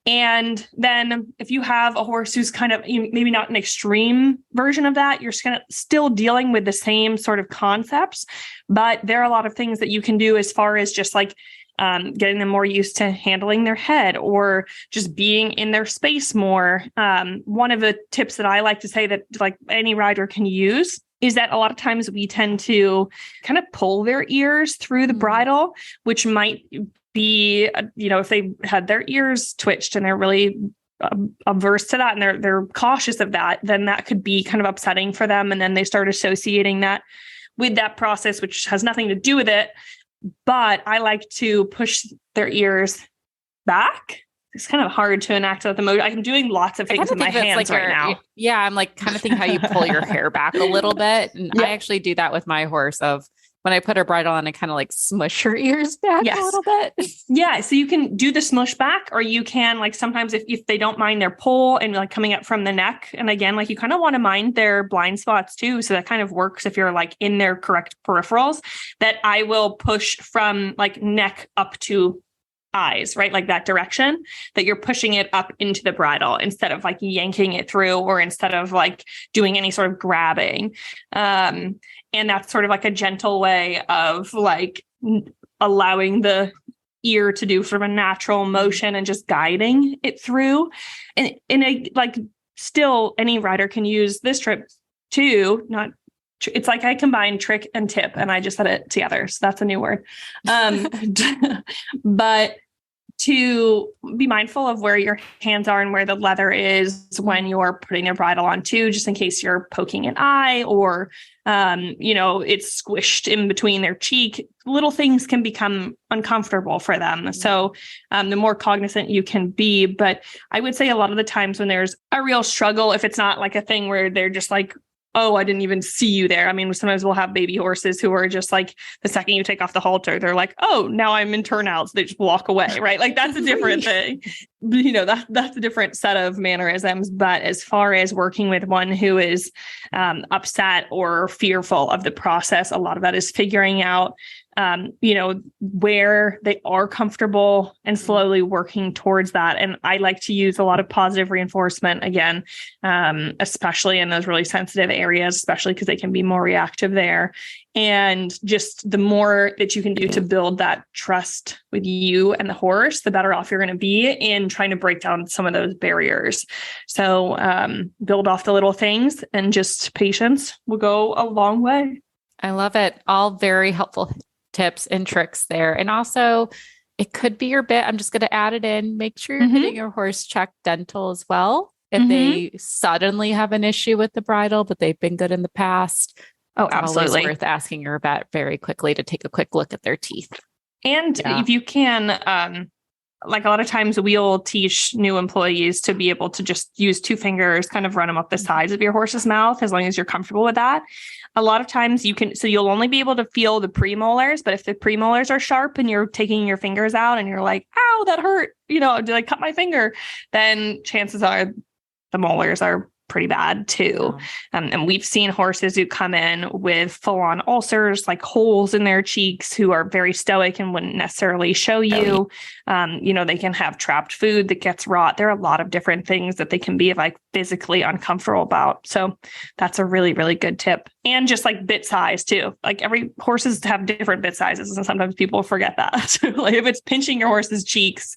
And then if you have a horse who's kind of maybe not an extreme version of that, you're still dealing with the same sort of concepts, but there are a lot of things that you can do as far as just like getting them more used to handling their head or just being in their space more. One of the tips that I like to say that like any rider can use is that a lot of times we tend to kind of pull their ears through the bridle, which might be, if they had their ears twitched and they're really averse to that and they're cautious of that, then that could be kind of upsetting for them. And then they start associating that with that process, which has nothing to do with it. But I like to push their ears back. It's kind of hard to enact at the moment. I'm doing lots of things with my hands right now. Yeah, I'm like kind of thinking how you pull your hair back a little bit. And I actually do that with my horse of when I put her bridle on, I kind of like smush her ears back a little bit. Yeah. So you can do the smush back, or you can like sometimes if they don't mind their pull and like coming up from the neck. And again, like you kind of want to mind their blind spots too. So that kind of works if you're like in their correct peripherals, that I will push from like neck up to eyes, right? Like that direction, that you're pushing it up into the bridle instead of like yanking it through, or instead of like doing any sort of grabbing. And that's sort of like a gentle way of like allowing the ear to do sort of a natural motion and just guiding it through. And still any rider can use this trip too. It's like I combine trick and tip and I just said it together. So that's a new word. But to be mindful of where your hands are and where the leather is when you're putting your bridle on too, just in case you're poking an eye or, it's squished in between their cheek. Little things can become uncomfortable for them. So the more cognizant you can be. But I would say a lot of the times when there's a real struggle, if it's not like a thing where they're just like, oh, I didn't even see you there. I mean, sometimes we'll have baby horses who are just like, the second you take off the halter, they're like, oh, now I'm in turnouts. They just walk away, right? Like that's a different thing. That's a different set of mannerisms. But as far as working with one who is upset or fearful of the process, a lot of that is figuring out, where they are comfortable and slowly working towards that. And I like to use a lot of positive reinforcement again, especially in those really sensitive areas, especially because they can be more reactive there. And just the more that you can do to build that trust with you and the horse, the better off you're going to be in trying to break down some of those barriers. So build off the little things, and just patience will go a long way. I love it. All very helpful tips and tricks there. And also it could be your bit. I'm just going to add it in. Make sure you're getting your horse checked dental as well. if they suddenly have an issue with the bridle, but they've been good in the past. Oh, it's absolutely. always worth asking your vet very quickly to take a quick look at their teeth. And if you can, like a lot of times we'll teach new employees to be able to just use 2 fingers, kind of run them up the sides of your horse's mouth, as long as you're comfortable with that. A lot of times you'll only be able to feel the premolars, but if the premolars are sharp and you're taking your fingers out and you're like, ow, that hurt, did I cut my finger? Then chances are the molars are pretty bad too. And we've seen horses who come in with full-on ulcers, like holes in their cheeks, who are very stoic and wouldn't necessarily show you. They can have trapped food that gets rot. There are a lot of different things that they can be like physically uncomfortable about. So that's a really, really good tip. And just like bit size too. Like every horses have different bit sizes, and sometimes people forget that. So like if it's pinching your horse's cheeks,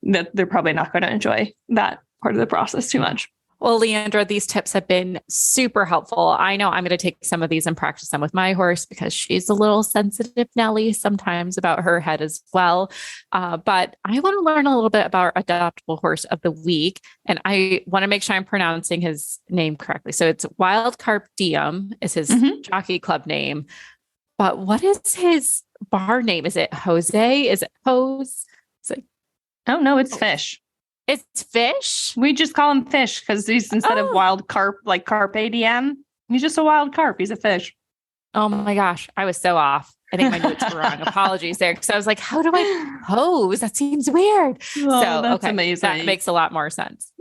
that they're probably not going to enjoy that part of the process too much. Well, Leandra, these tips have been super helpful. I know I'm going to take some of these and practice them with my horse because she's a little sensitive Nelly sometimes about her head as well. But I want to learn a little bit about our adoptable horse of the week. And I want to make sure I'm pronouncing his name correctly. So it's Wild Carp Diem is his jockey club name. But what is his bar name? Is it Jose? Is it Hose? Oh, no, it's Fish. It's Fish? We just call him Fish because he's instead of wild carp, like Carpe Diem, he's just a wild carp. He's a fish. Oh my gosh. I was so off. I think my notes were wrong. Apologies there. Because I was like, how do I hose? That seems weird. That's amazing. That makes a lot more sense.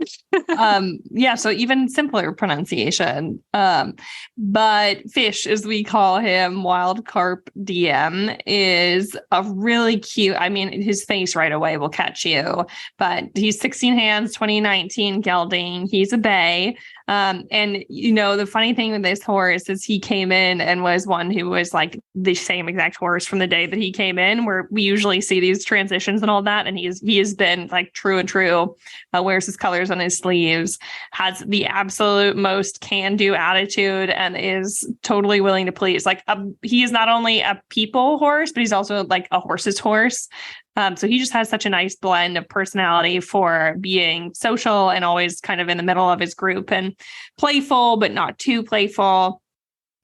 So even simpler pronunciation. But Fish, as we call him, Wild Carp Diem, is a really cute, his face right away will catch you, but he's 16 hands, 2019 gelding. He's a bay. The funny thing with this horse is he came in and was one who was like the same exact horse from the day that he came in, where we usually see these transitions and all that. And he has been like true and true, wears his colors on his sleeves, has the absolute most can-do attitude, and is totally willing to please. Like he is not only a people horse, but he's also like a horse's horse. So he just has such a nice blend of personality for being social and always kind of in the middle of his group and playful, but not too playful.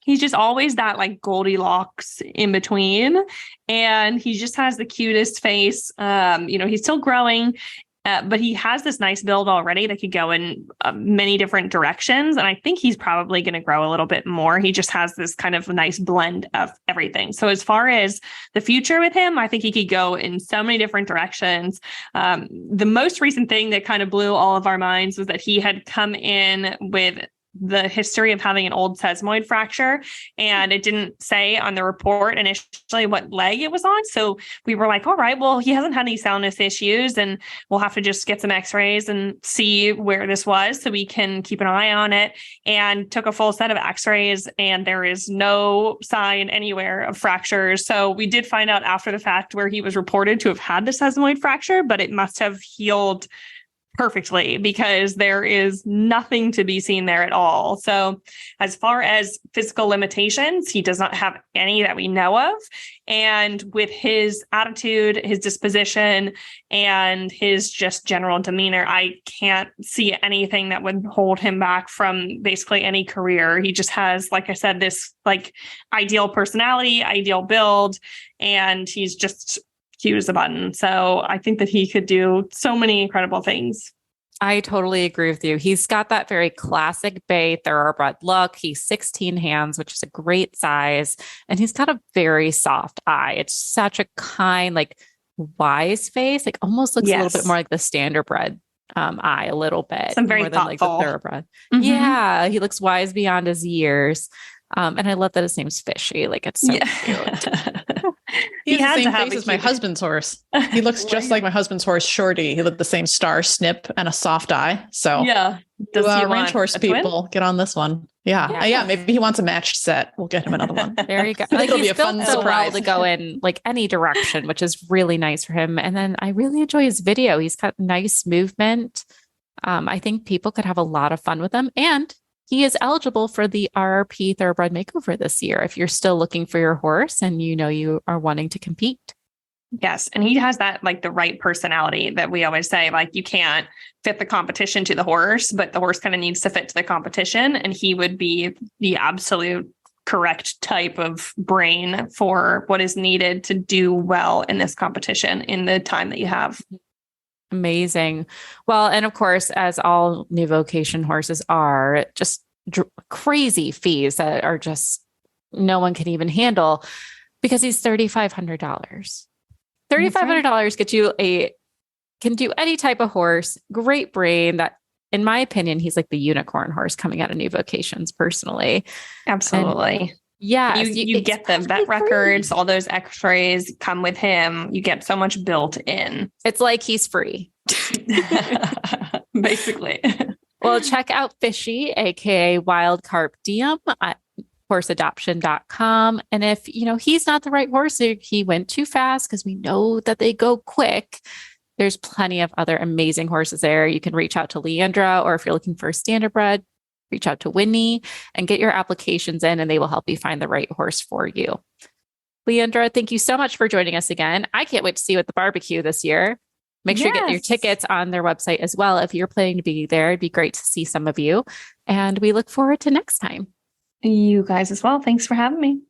He's just always that like Goldilocks in between. And he just has the cutest face. He's still growing. But he has this nice build already that could go in many different directions. And I think he's probably going to grow a little bit more. He just has this kind of nice blend of everything. So as far as the future with him, I think he could go in so many different directions. The most recent thing that kind of blew all of our minds was that he had come in with the history of having an old sesamoid fracture, and it didn't say on the report initially what leg it was on. So we were like, all right, well, he hasn't had any soundness issues, and we'll have to just get some x-rays and see where this was so we can keep an eye on it. And took a full set of x-rays, and there is no sign anywhere of fractures. So we did find out after the fact where he was reported to have had the sesamoid fracture, but it must have healed perfectly because there is nothing to be seen there at all. So as far as physical limitations, he does not have any that we know of. And with his attitude, his disposition, and his just general demeanor, I can't see anything that would hold him back from basically any career. He just has, like I said, this like ideal personality, ideal build, and he's just cute as a button. So I think that he could do so many incredible things. I totally agree with you. He's got that very classic bay thoroughbred look. He's 16 hands, which is a great size. And he's got a very soft eye. It's such a kind, like wise face, like almost looks a little bit more like the standardbred eye a little bit. Some very more thoughtful. Than like the thoroughbred. Mm-hmm. Yeah. He looks wise beyond his years. And I love that his name's Fishy. Like it's so cute. He has the same face as my husband's horse. He looks just like my husband's horse, Shorty. He looked the same star snip and a soft eye. So yeah, does he ranch horse people get on this one? Yeah. Maybe he wants a matched set. We'll get him another one. There you go. Like, it'll be a fun surprise to go in like any direction, which is really nice for him. And then I really enjoy his video. He's got nice movement. I think people could have a lot of fun with him, and he is eligible for the RRP Thoroughbred Makeover this year if you're still looking for your horse and you know you are wanting to compete. Yes. And he has that, like, the right personality that we always say, like, you can't fit the competition to the horse, but the horse kind of needs to fit to the competition. And he would be the absolute correct type of brain for what is needed to do well in this competition in the time that you have. Amazing. Well, and of course, as all new vocation horses are, just crazy fees that are just no one can even handle, because he's $3,500. $3,500 gets you can do any type of horse, great brain. That, in my opinion, he's like the unicorn horse coming out of new vocations personally. Absolutely. Yeah. You get the vet records, all those x-rays come with him. You get so much built in. It's like he's free. Basically. Well, check out Fishy, aka Wild Carp Diem, at horseadoption.com. And if, he's not the right horse, he went too fast, because we know that they go quick, there's plenty of other amazing horses there. You can reach out to Leandra, or if you're looking for a standardbred, reach out to Whitney and get your applications in, and they will help you find the right horse for you. Leandra, thank you so much for joining us again. I can't wait to see you at the barbecue this year. Make sure you get your tickets on their website as well. If you're planning to be there, it'd be great to see some of you. And we look forward to next time. You guys as well. Thanks for having me.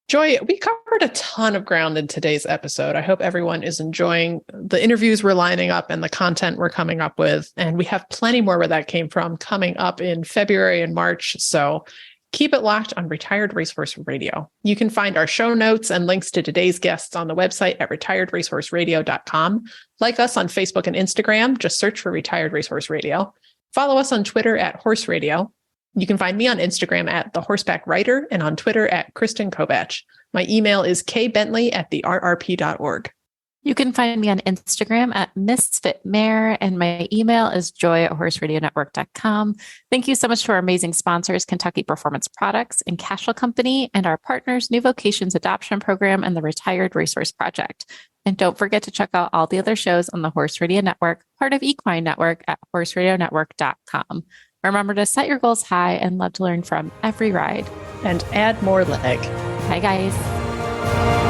Joy, we covered a ton of ground in today's episode. I hope everyone is enjoying the interviews we're lining up and the content we're coming up with. And we have plenty more where that came from coming up in February and March. So keep it locked on Retired Racehorse Radio. You can find our show notes and links to today's guests on the website at retiredracehorseradio.com. Like us on Facebook and Instagram, just search for Retired Racehorse Radio. Follow us on Twitter at Horse Radio. You can find me on Instagram at The Horseback Writer and on Twitter at Kristen Kovach. My email is kbentley@therrp.org. You can find me on Instagram at Misfit Mare, and my email is joy@horseradionetwork.com. Thank you so much to our amazing sponsors, Kentucky Performance Products and Cashel Company, and our partners, New Vocations Adoption Program and the Retired Racehorse Project. And don't forget to check out all the other shows on the Horse Radio Network, part of Equine Network, at horseradionetwork.com. Remember to set your goals high and love to learn from every ride. And add more leg. Bye, guys.